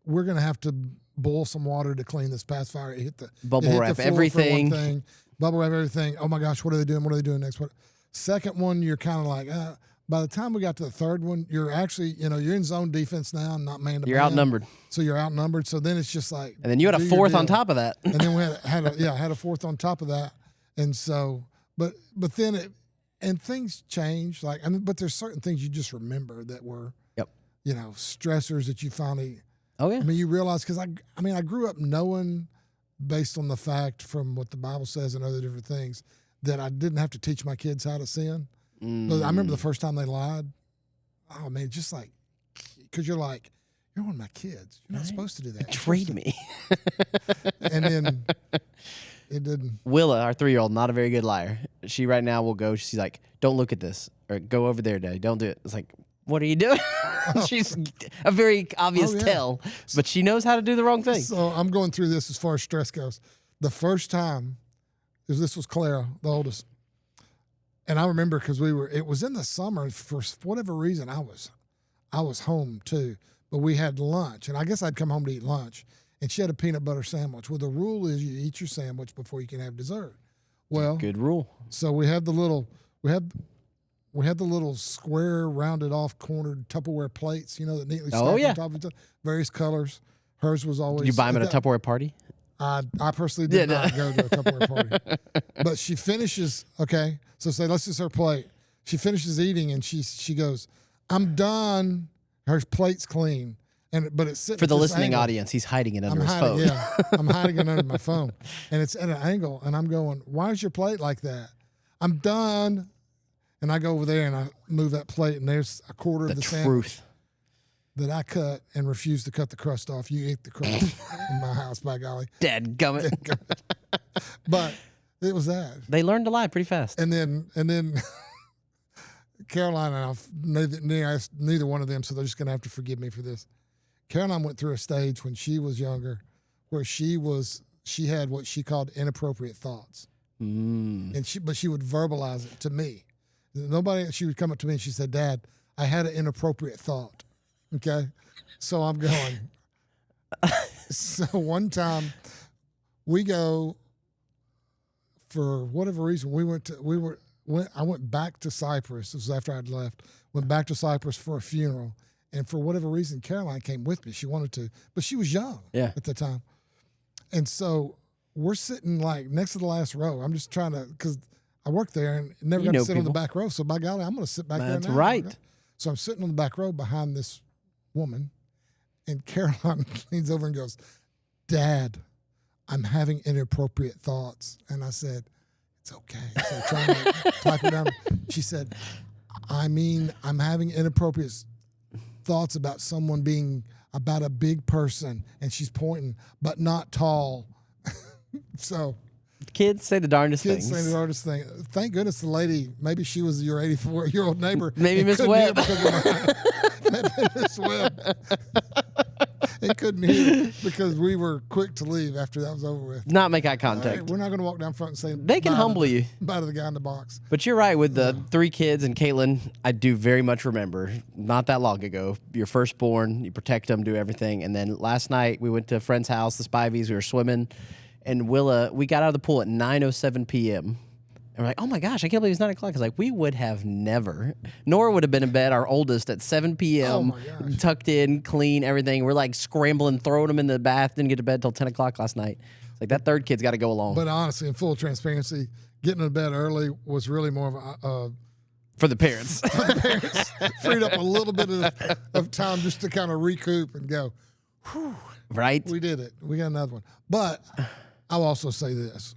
we're gonna have to boil some water to clean this pacifier. It hit the Bubble wrap everything. Bubble wrap everything. Oh my gosh, what are they doing? What are they doing next? Second one, you're kind of like. By the time we got to the third one, you're actually, you're in zone defense now, not man to man. You're outnumbered. So you're outnumbered. So then it's just like. And then you had a fourth on top of that. And then we had a fourth on top of that. And so, but then and things change. But there's certain things you just remember that were, stressors that you finally. Oh yeah. You realize because I grew up knowing, based on the fact from what the Bible says and other different things, that I didn't have to teach my kids how to sin. But I remember the first time they lied. Oh man, just because you're one of my kids. You're not supposed to do that. Betrayed me. And then it didn't. Willa, our 3-year-old, not a very good liar. She right now will go. She's like, "Don't look at this," or "Go over there, Daddy. Don't do it." It's like, what are you doing? She's a very obvious tell, but she knows how to do the wrong thing. So I'm going through this as far as stress goes. The first time, this was Clara, the oldest. And I remember because it was in the summer for whatever reason I was home too, but we had lunch and I guess I'd come home to eat lunch and she had a peanut butter sandwich. Well, the rule is you eat your sandwich before you can have dessert. Well, good rule. So we had the little square rounded off cornered Tupperware plates, that neatly stacked on top of each other, various colors. Hers was always. Did you buy them at a Tupperware party? I personally did not go to a Tupperware party. But she finishes, okay, so say, let's just her plate. She finishes eating and she goes, I'm done. Her plate's clean. But it's sitting for the listening angle. Audience, he's hiding it under his phone. Yeah, I'm hiding it under my phone. And it's at an angle, and I'm going, why is your plate like that? I'm done. And I go over there and I move that plate, and there's a quarter of the sandwich that I cut and refused to cut the crust off. You ate the crust in my house, by golly. Dadgummit. But it was that. They learned to lie pretty fast. And then Caroline and I, neither one of them, so they're just going to have to forgive me for this. Caroline went through a stage when she was younger where she had what she called inappropriate thoughts. And she would verbalize it to me. She would come up to me and she said, Dad, I had an inappropriate thought. Okay. So I'm going. So one time we go, for whatever reason, I went back to Cyprus. This was after I'd left. Went back to Cyprus for a funeral. And for whatever reason, Caroline came with me. She wanted to, but she was young at the time. And so we're sitting next to the last row. I'm just trying to, because I worked there and never got to sit on the back row. So by golly, I'm going to sit back there now. That's right. Okay? So I'm sitting on the back row behind this woman, and Caroline leans over and goes, Dad, I'm having inappropriate thoughts. And I said, it's okay. So trying to type it down. She said, I'm having inappropriate thoughts about about a big person, and she's pointing, but not tall. So kids say the darndest things. Kids say the darndest thing. Thank goodness the lady, maybe she was your 84-year-old neighbor. Maybe Miss Webb. Maybe Miss Webb. and couldn't hear because we were quick to leave after that was over with. Not make eye All contact. right, we're not going to walk down front and say They can bye to humble the- you. Bye to the guy in the box. But you're right with the 3 kids and Caitlin. I do very much remember not that long ago. Your firstborn, you protect them, do everything, and then last night we went to a friend's house, the Spivies. We were swimming, and we got out of the pool at 9:07 p.m. And we're like, oh my gosh, I can't believe it's 9 o'clock. It's like, we would have never. Nora would have been in bed, our oldest, at 7 p.m. Oh my gosh. Tucked in, clean, everything. We're like scrambling, throwing them in the bath. Didn't get to bed till 10 o'clock last night. It's like that third kid's got to go along. But honestly, in full transparency, getting to bed early was really more of a For the parents. for the parents. Freed up a little bit of time just to kind of recoup and go, whew, Right? we did it. We got another one. But I'll also say this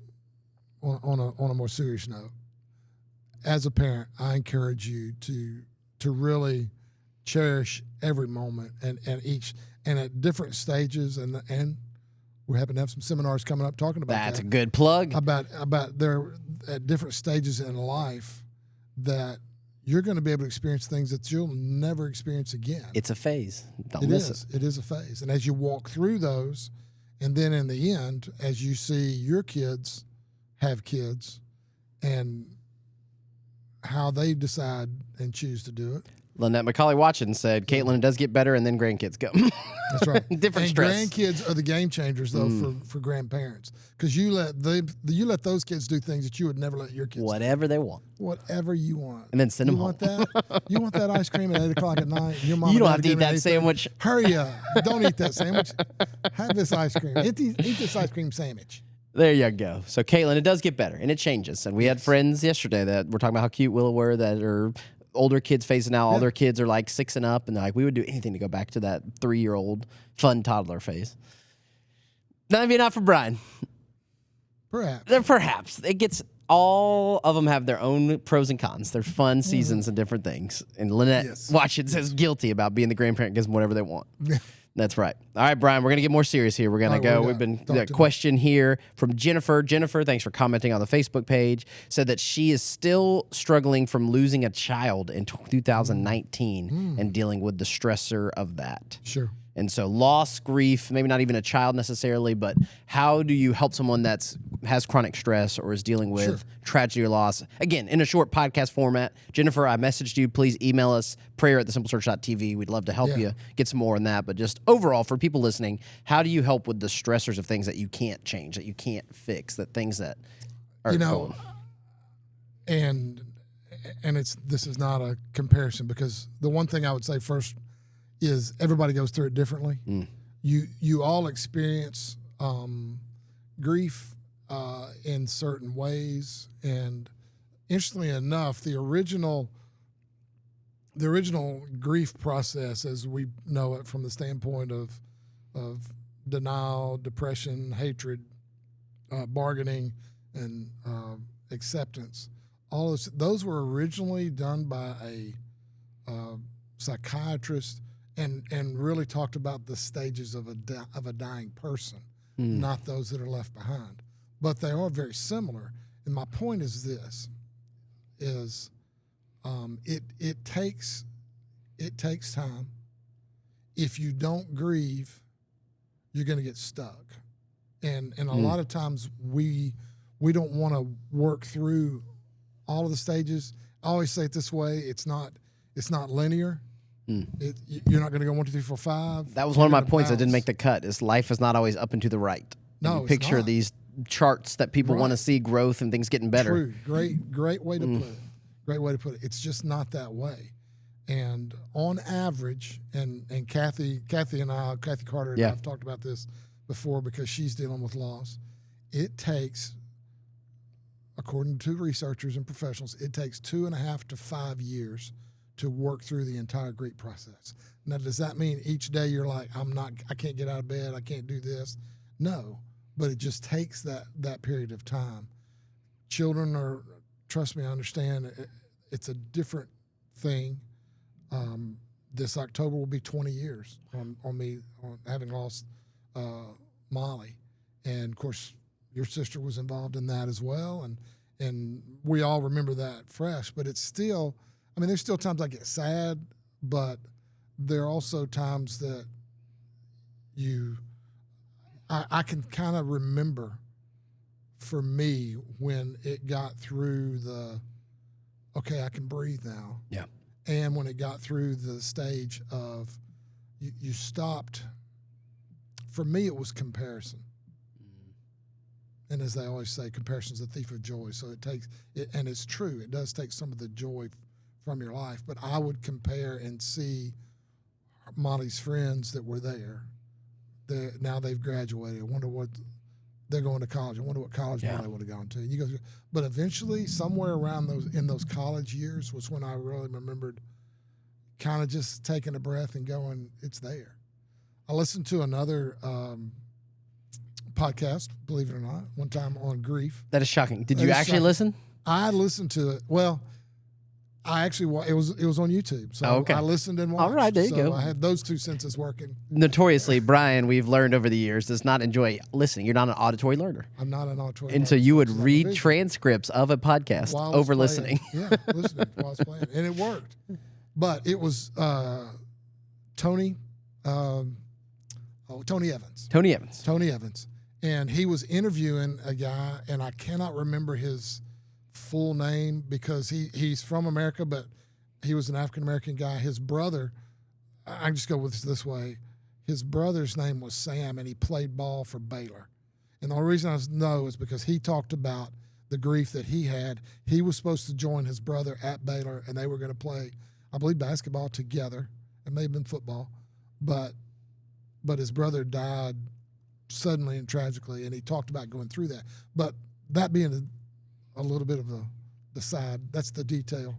on a more serious note. As a parent, I encourage you to really cherish every moment and at different stages and we happen to have some seminars coming up talking about That's that. a good plug. About their at different stages in life that you're going to be able to experience things that you'll never experience again. It's a phase. Don't It miss is. it. It is a phase. And as you walk through those, and then in the end, as you see your kids have kids and how they decide and choose to do it. Lynette McCauley watching said, Caitlin, it does get better, and then grandkids come. That's right. Different and stress. grandkids are the game changers, though, for grandparents. Because you let those kids do things that you would never let your kids Whatever they want. do. Whatever you want. And then send them You home. want that? You want that ice cream at 8 o'clock at night? Your mom You don't and have dad to eat get ready that sandwich. Hurry up. Don't eat that sandwich. Have this ice cream. Eat this ice cream sandwich. There you go. So, Caitlin, it does get better, and it changes. And we had friends yesterday that were talking about how cute Willow were that are older kids phasing out. All their kids are like 6 and up, and they're like, we would do anything to go back to that 3-year-old fun toddler phase. None of you not for Brian. Perhaps. Perhaps. It gets all of them have their own pros and cons. They're fun seasons and different things. And Lynette watching says guilty about being the grandparent, gives them whatever they want. That's right. All right, Brian, we're going to get more serious here. We're going to go. We've been a question here from Jennifer. Jennifer, thanks for commenting on the Facebook page. Said that she is still struggling from losing a child in 2019 and dealing with the stressor of that. Sure. And so loss, grief, maybe not even a child necessarily, but how do you help someone that has chronic stress or is dealing with tragedy or loss? Again, in a short podcast format. Jennifer, I messaged you. Please email us, prayer@thesimplechurch.tv. We'd love to help you get some more on that. But just overall, for people listening, how do you help with the stressors of things that you can't change, that you can't fix, that things that are going? And this is not a comparison because the one thing I would say first is everybody goes through it differently. You all experience grief in certain ways, and interestingly enough, the original grief process, as we know it from the standpoint of denial, depression, hatred, bargaining, and acceptance, all those were originally done by a psychiatrist. And really talked about the stages of a dying person, not those that are left behind. But they are very similar. And my point is this: it takes time. If you don't grieve, you're going to get stuck. And a lot of times we don't want to work through all of the stages. I always say it this way: it's not linear. You're not going to go 1, 2, 3, 4, 5. That was one of my points that didn't make the cut. Is life is not always up and to the right. No, you picture it's not. these charts that people want to see growth and things getting better. True. Great way to put it. Great way to put it. It's just not that way. And on average, and Kathy Carter and I have talked about this before because she's dealing with loss. It takes, according to researchers and professionals, it takes 2.5 to 5 years to work through the entire grief process. Now, does that mean each day you're like, I can't get out of bed, I can't do this? No, but it just takes that period of time. Children are, trust me, I understand, it's a different thing. This October will be 20 years on me having lost Molly. And, of course, your sister was involved in that as well, and we all remember that fresh, but it's still, I mean, there's still times I get sad, but there are also times that I can kind of remember for me when it got through okay, I can breathe now. Yeah. And when it got through the stage of you stopped, for me, it was comparison. And as they always say, comparison is the thief of joy. So it takes it, and it's true. It does take some of the joy from your life. But I would compare and see Molly's friends that were there. Now they've graduated. I wonder what they're going to college. I wonder what college Molly would have gone to. And you go, but eventually, somewhere around those college years was when I really remembered kind of just taking a breath and going, it's there. I listened to another podcast, believe it or not, one time on grief. That is shocking. Did you actually listen? I listened to it. Well, I actually it was on YouTube, so okay. I listened and watched. All right, there you go. I had those two senses working. Notoriously, Bryan, we've learned over the years, does not enjoy listening. You're not an auditory learner. I'm not an auditory learner. And so you would read transcripts of a podcast over listening. Yeah, listening while I was playing. And it worked. But it was Tony Evans. Tony Evans. Tony Evans. And he was interviewing a guy, and I cannot remember his full name because he's from America, but he was an African-American guy. His brother, I can just go with this way, his brother's name was Sam, and he played ball for Baylor. And the only reason I know is because he talked about the grief that he had. He was supposed to join his brother at Baylor, and they were going to play, I believe, basketball together. It may have been football, but his brother died suddenly and tragically, and he talked about going through that. But that being a little bit of the side, that's the detail.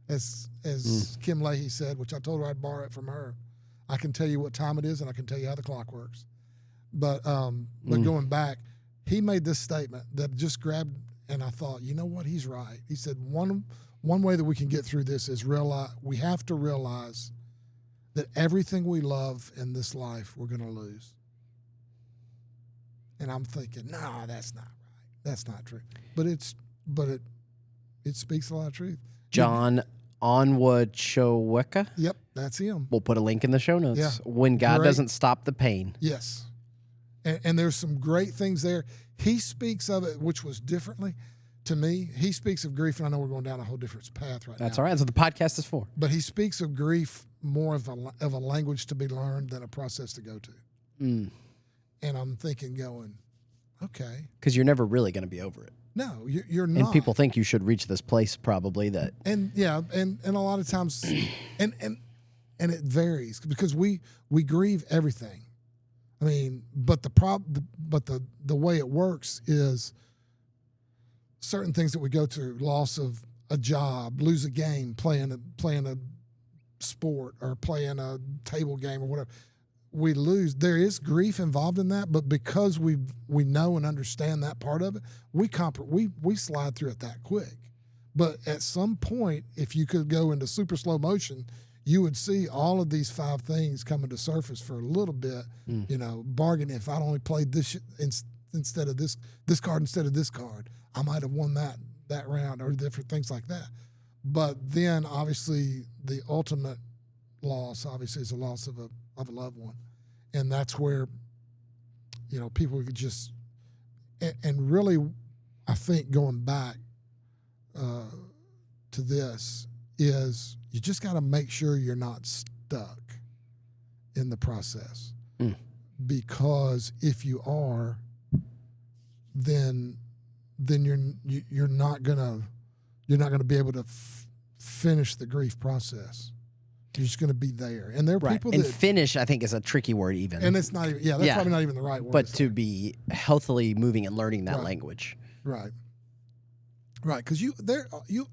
As Kim Leahy said, which I told her I'd borrow it from her, I can tell you what time it is and I can tell you how the clock works. But going back, he made this statement that just grabbed, and I thought, you know what, he's right. He said one way that we can get through this is we have to realize that everything we love in this life we're going to lose. And I'm thinking, no, that's not right. That's not true. But it speaks a lot of truth. John Onwuchoweka. Yep, that's him. We'll put a link in the show notes. Yeah. When God doesn't stop the pain. Yes. And there's some great things there. He speaks of it, which was differently to me. He speaks of grief, and I know we're going down a whole different path right now. That's all right. That's what the podcast is for. But he speaks of grief more of a language to be learned than a process to go to. Mm. And I'm thinking, going, okay. Because you're never really going to be over it. No, you're not. And people think you should reach this place probably that. And yeah, and a lot of times, and it varies because we grieve everything. I mean, but the way it works is certain things that we go through: loss of a job, lose a game, playing a sport, or playing a table game or whatever. We lose. There is grief involved in that, but because we know and understand that part of it, we slide through it that quick. But at some point, if you could go into super slow motion, you would see all of these 5 things coming to surface for a little bit. You know, bargain. If I'd only played this instead of this card instead of this card, I might have won that round, or different things like that. But then, obviously, the ultimate loss, obviously, is a loss of a loved one, and that's where, you know, people could just, and really, I think going back to this is you just got to make sure you're not stuck in the process, because if you are, then you're not gonna be able to finish the grief process. You're just going to be there. And there are people that... finish, I think, is a tricky word even. And it's not even... Yeah, that's probably not even the right word. But to be healthily moving and learning that language. Right. Right, because you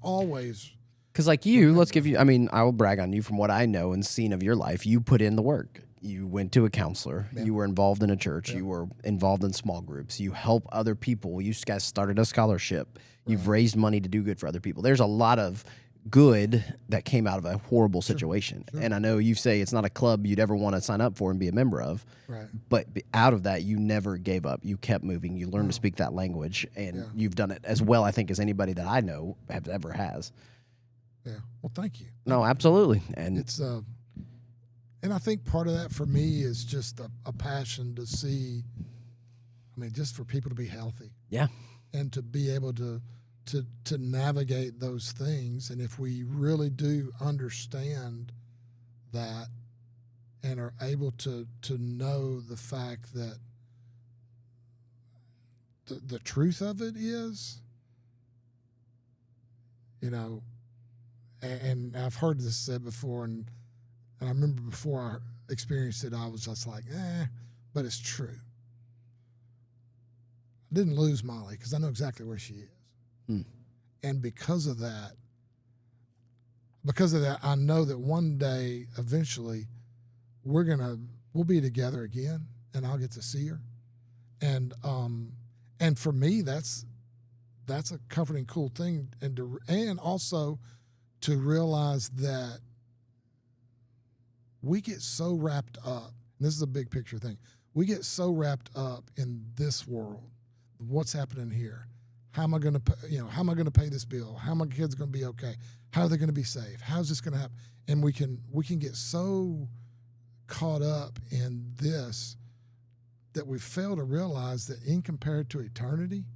always... Because like you, let's give you... I mean, I will brag on you from what I know and seen of your life. You put in the work. You went to a counselor. Yeah. You were involved in a church. Yeah. You were involved in small groups. You help other people. You guys started a scholarship. Right. You've raised money to do good for other people. There's a lot of good that came out of a horrible situation. Sure. And I know you say it's not a club you'd ever want to sign up for and be a member of. Right. But out of that, you never gave up. You kept moving. You learned to speak that language, and you've done it as well, I think, as anybody that I know ever has. Yeah. Well, thank you. No, absolutely. And it's And I think part of that for me is just a passion to see, I mean, just for people to be healthy. Yeah. And to be able to navigate those things. And if we really do understand that and are able to know the fact that the truth of it is, you know, and I've heard this said before, and I remember before I experienced it, I was just like, but it's true. I didn't lose Molly because I know exactly where she is. And because of that, I know that one day, eventually, we'll be together again, and I'll get to see her. And for me, that's a comforting, cool thing, and also to realize that we get so wrapped up. And this is a big picture thing. We get so wrapped up in this world, what's happening here. How am I going to, how am I going to pay this bill? How are my kids going to be okay? How are they going to be safe? How's this going to happen? And we can get so caught up in this that we fail to realize that in compared to eternity,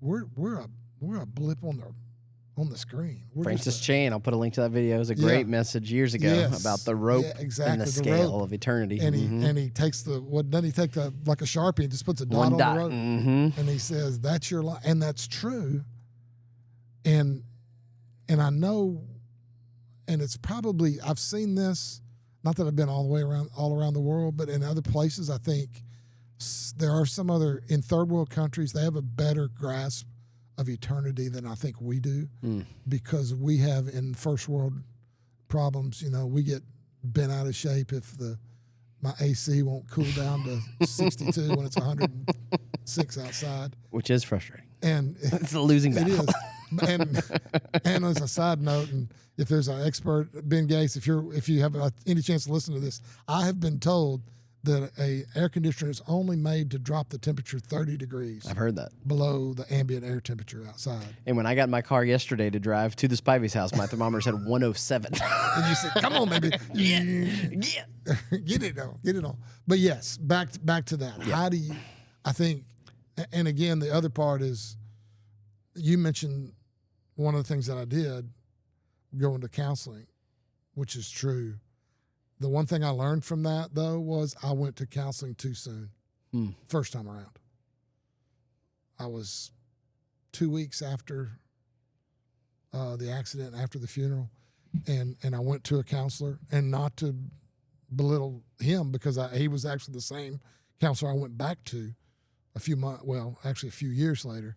we're a blip on the screen. Francis Chan, I'll put a link to that video. It was a great message years ago about the rope and the scale of eternity. And he takes doesn't he take like a Sharpie and just puts a dot on the rope? And he says, that's your life. And that's true. And I know, and it's probably, I've seen this, not that I've been all around the world, but in other places, I think there are some other, in third world countries, they have a better grasp of eternity than I think we do, because we have in first world problems, we get bent out of shape if my AC won't cool down to 62 when it's 106 outside. Which is frustrating. And it's a losing battle. It is. And as a side note, and if there's an expert, Ben Gates, if you have any chance to listen to this, I have been told that a air conditioner is only made to drop the temperature 30 degrees. I've heard that. Below the ambient air temperature outside. And when I got in my car yesterday to drive to the Spivey's house, my thermometer said 107. And you said, come on, baby. Yeah. Get it on. But yes, back to that. Yeah. How do you, I think, and again, the other part is, you mentioned one of the things that I did, going to counseling, which is true. The one thing I learned from that, though, was I went to counseling too soon. First time around. I was 2 weeks after the accident, after the funeral, and I went to a counselor, and not to belittle him, because he was actually the same counselor I went back to a few years later.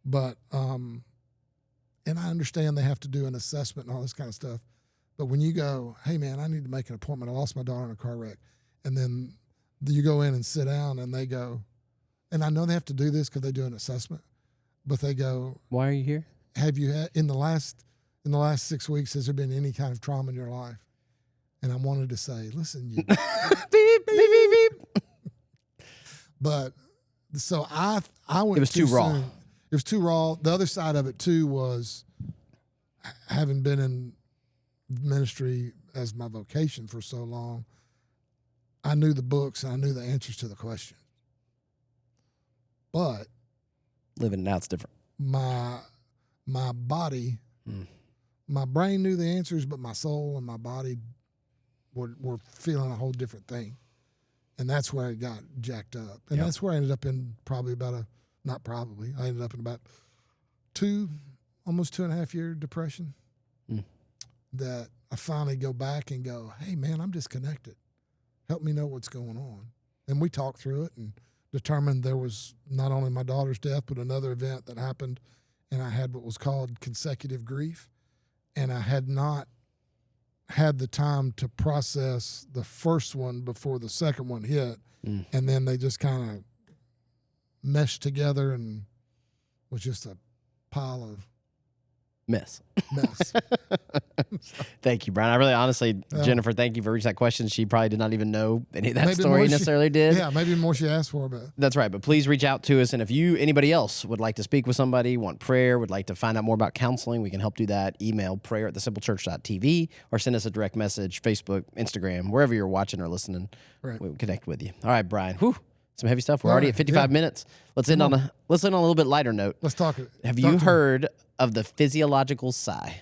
But, and I understand they have to do an assessment and all this kind of stuff. But when you go, hey, man, I need to make an appointment. I lost my daughter in a car wreck. And then you go in and sit down, and they go, and I know they have to do this because they do an assessment, but they go, why are you here? Have you had, in the last 6 weeks, has there been any kind of trauma in your life? And I wanted to say, listen, you. Beep, beep, beep, beep. But so I went. It was too raw. Soon. It was too raw. The other side of it, too, was having been in ministry as my vocation for so long, I knew the books and I knew the answers to the questions. But living it out's different. My body, my brain knew the answers, but my soul and my body were feeling a whole different thing. And that's where it got jacked up. And that's where I ended up in I ended up in about almost 2.5 year depression. That I finally go back and go, hey, man, I'm disconnected. Help me know what's going on. And we talked through it and determined there was not only my daughter's death, but another event that happened, and I had what was called consecutive grief. And I had not had the time to process the first one before the second one hit. And then they just kind of meshed together and was just a pile of mess. Mess. Thank you, Brian. I really, honestly, Jennifer, thank you for reaching that question. She probably did not even know any of that Maybe story more necessarily did. Yeah, maybe more she asked for, but That's right. But please reach out to us. And if anybody else would like to speak with somebody, want prayer, would like to find out more about counseling, we can help do that. Email prayer@thesimplechurch.tv or send us a direct message, Facebook, Instagram, wherever you're watching or listening. Right. We'll connect with you. All right, Brian. Whew. Some heavy stuff. We're All already right, at 55 minutes. Let's end on a little bit lighter note. let's talk. Have you heard of the physiological sigh?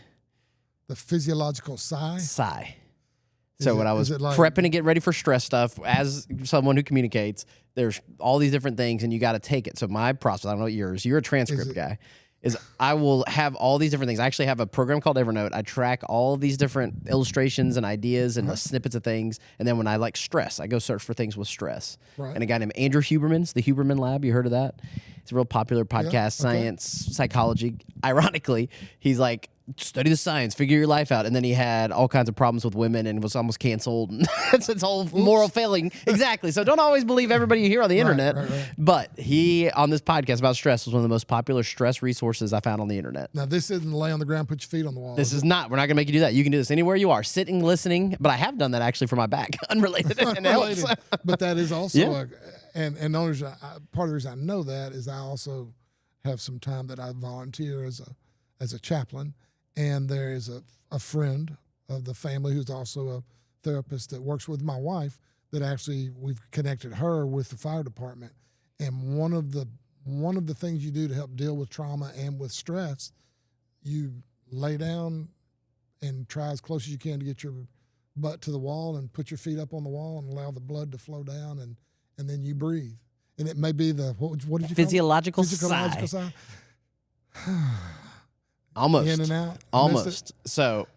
The physiological sigh? Sigh. So when I was is it like- prepping to get ready for stress stuff, as someone who communicates, there's all these different things, and you got to take it. So my process, I don't know what yours. You're a transcript guy. Is I will have all these different things. I actually have a program called Evernote. I track all of these different illustrations and ideas and the snippets of things. And then when I like stress, I go search for things with stress. Right. And a guy named Andrew Huberman's the Huberman Lab. You heard of that? It's a real popular podcast, science, psychology. Ironically, he's like, study the science, figure your life out. And then he had all kinds of problems with women and was almost canceled. It's his whole moral failing. Exactly. So don't always believe everybody you hear on the internet. Right. But he, on this podcast about stress, was one of the most popular stress resources I found on the internet. Now, this isn't lay on the ground, put your feet on the wall. This is not. We're not going to make you do that. You can do this anywhere you are, sitting, listening. But I have done that actually for my back, unrelated. And it helps. But that is also, and the only reason part of the reason I know that is I also have some time that I volunteer as a chaplain. And there is a friend of the family who's also a therapist that works with my wife that actually we've connected her with the fire department. And one of the things you do to help deal with trauma and with stress, you lay down and try as close as you can to get your butt to the wall and put your feet up on the wall and allow the blood to flow down and then you breathe. And it may be the what did you physiological call it? Physiological sigh. Almost. In and out. Almost. So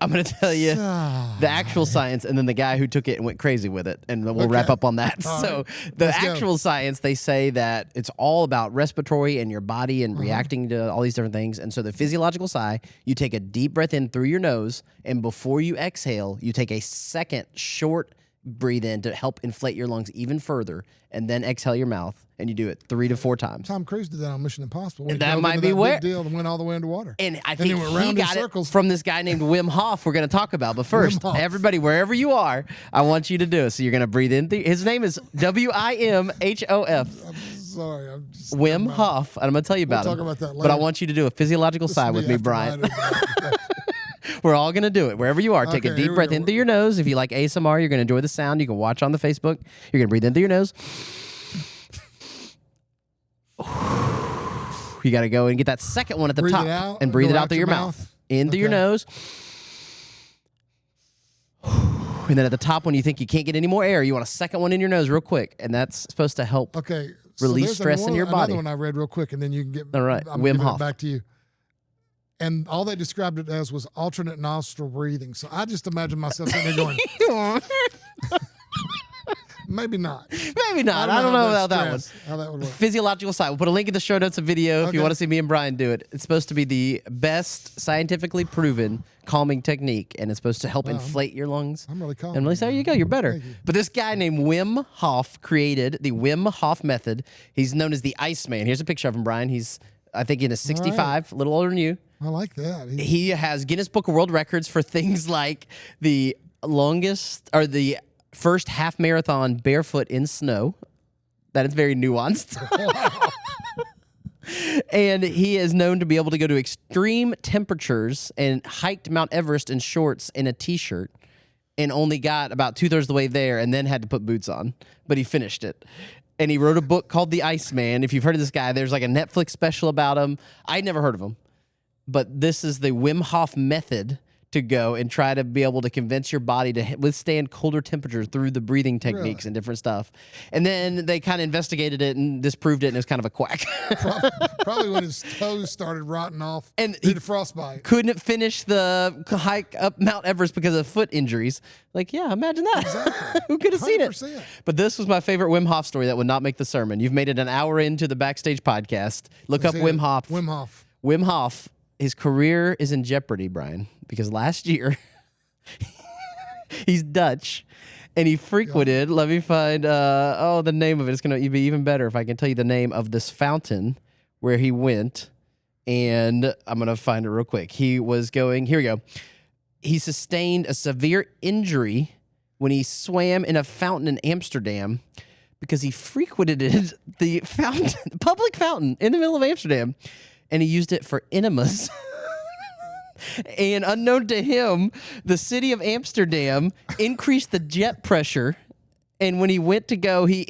I'm going to tell you the actual science and then the guy who took it and went crazy with it. And we'll wrap up on that. All so right. the Let's actual science, they say that it's all about respiratory and your body and reacting to all these different things. And so the physiological sigh, you take a deep breath in through your nose. And before you exhale, you take a second short breathe in to help inflate your lungs even further. And then exhale your mouth. And you do it 3 to 4 times. Tom Cruise did that on Mission Impossible. And that might be where big deal and went all the way underwater. And I think went he round in got it circles. from this guy named Wim Hof. We're going to talk about, but first, Wim Hof. everybody, wherever you are, I want you to do it. So you're going to breathe in. His name is Wimhof. I'm sorry. I'm just Wim Hof. And I'm going to tell you about We'll him. talk about that But I later. want you to do a physiological sigh with me, after Brian. mine. We're all going to do it wherever you are. Take a Okay, deep here we breath go. in through your nose. If you like ASMR, you're going to enjoy the sound. You can watch on the Facebook. You're going to breathe in through your nose. You got to go and get that second one at the Breathe top it out, and breathe go it out out through your your mouth. mouth. In through your Okay. nose. And then at the top, when you think you can't get any more air, you want a second one in your nose real quick. And that's supposed to help. Okay. Release there's stress in your body. Another one I read real quick, and then you can get. All right, I'm Wim giving it Hof. back to you. And all they described it as was alternate nostril breathing. So I just imagine myself sitting there going, maybe not. Maybe not. I don't know about that one. How that would work. Physiological sigh. We'll put a link in the show notes of video if you Okay. want to see me and Brian do it. It's supposed to be the best scientifically proven calming technique, and it's supposed to help inflate your lungs. I'm really calm. And really, there you go. You're better. Thank you. But this guy named Wim Hof created the Wim Hof method. He's known as the Iceman. Here's a picture of him, Brian. He's, I think, in his 65, a little older than you. I like that. He has Guinness Book of World Records for things like the longest or the first half marathon barefoot in snow. That is very nuanced. And he is known to be able to go to extreme temperatures and hiked Mount Everest in shorts and a t-shirt and only got about 2/3 of the way there and then had to put boots on. But he finished it. And he wrote a book called The Iceman. If you've heard of this guy, there's like a Netflix special about him. I'd never heard of him. But this is the Wim Hof method to go and try to be able to convince your body to withstand colder temperatures through the breathing techniques and different stuff. And then they kind of investigated it and disproved it, and it was kind of a quack. Probably when his toes started rotting off And due he to frostbite. couldn't finish the hike up Mount Everest because of foot injuries. Like, yeah, imagine that. Exactly. Who could have seen it? 100%. But this was my favorite Wim Hof story that would not make the sermon. You've made it an hour into the Backstage podcast. Look up Wim Hof. Wim Hof. Wim Hof, his career is in jeopardy, Brian, because last year he's Dutch and he frequented, let me find, the name of it. It's going to be even better if I can tell you the name of this fountain where he went and I'm going to find it real quick. Here we go. He sustained a severe injury when he swam in a fountain in Amsterdam because he frequented the public fountain in the middle of Amsterdam, and he used it for enemas. And unknown to him, the city of Amsterdam increased the jet pressure. And when he went to go, he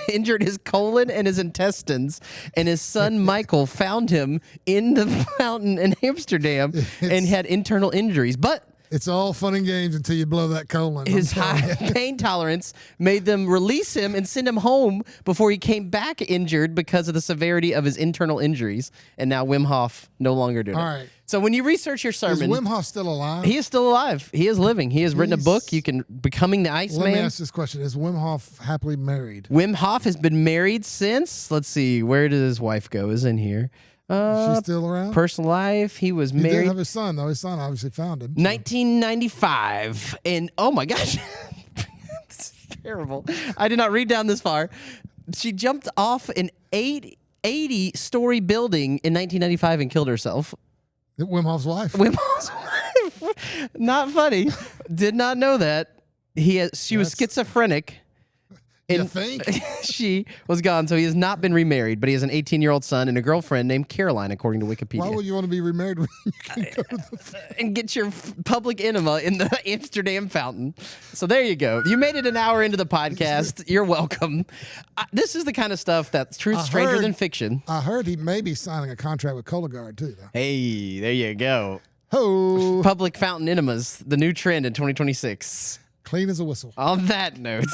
injured his colon and his intestines. And his son, Michael, found him in the fountain in Amsterdam and had internal injuries. But it's all fun and games until you blow that colon. his high pain tolerance made them release him and send him home before he came back injured because of the severity of his internal injuries. And now Wim Hof no longer doing it. All right. So when you research your sermon, Is Wim Hof still alive? he is still alive. He is living. He has written a book. You can Becoming the Iceman. Let me ask this question: is Wim Hof happily married? Wim Hof has been married since. Let's see, where did his wife go? Is in here. She's still around. Personal life. He was He did married have his son, though. His son obviously found him. 1995, and oh my gosh, it's terrible. I did not read down this far. She jumped off an 80-story building in 1995 and killed herself. Wim Hof's wife. Wim Hof's wife. Not funny. Did not know that. She was schizophrenic. You And think? she was gone, so he has not been remarried, but he has an 18-year-old son and a girlfriend named Caroline, according to Wikipedia. Why would you want to be remarried when you can go to the And get your public enema in the Amsterdam fountain. So there you go. You made it an hour into the podcast. You're welcome. This is the kind of stuff that's truth stranger than fiction. I heard he may be signing a contract with Cologuard, too, though. Hey, there you go. Ho! Public fountain enemas, the new trend in 2026. Clean as a whistle. On that note,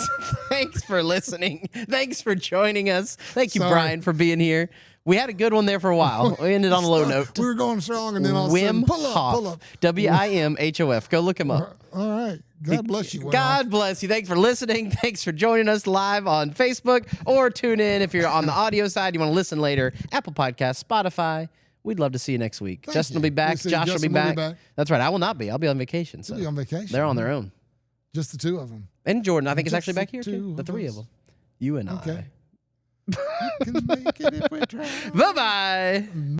thanks for listening. Thanks for joining us. Thank you, Sorry. Brian, for being here. We had a good one there for a while. We ended on a low note. We were going strong, and then all of a sudden, Wim pull up, Hof. pull up. WIMHOF. Go look him up. All right. God bless you, Wim Hof. God bless you. Thanks for listening. Thanks for joining us live on Facebook, or tune in if you're on the audio side. You want to listen later. Apple Podcasts, Spotify. We'd love to see you next week. Thank Justin you. will be back. We'll see Josh will be Justin back. That's right. I will not be. I'll be on vacation. So You'll be on vacation. they're on their own. Just the two of them. And Jordan, I think, is Just actually back the here two too. The of three us. of them. You and Okay. I. Can make it if we try. Bye-bye.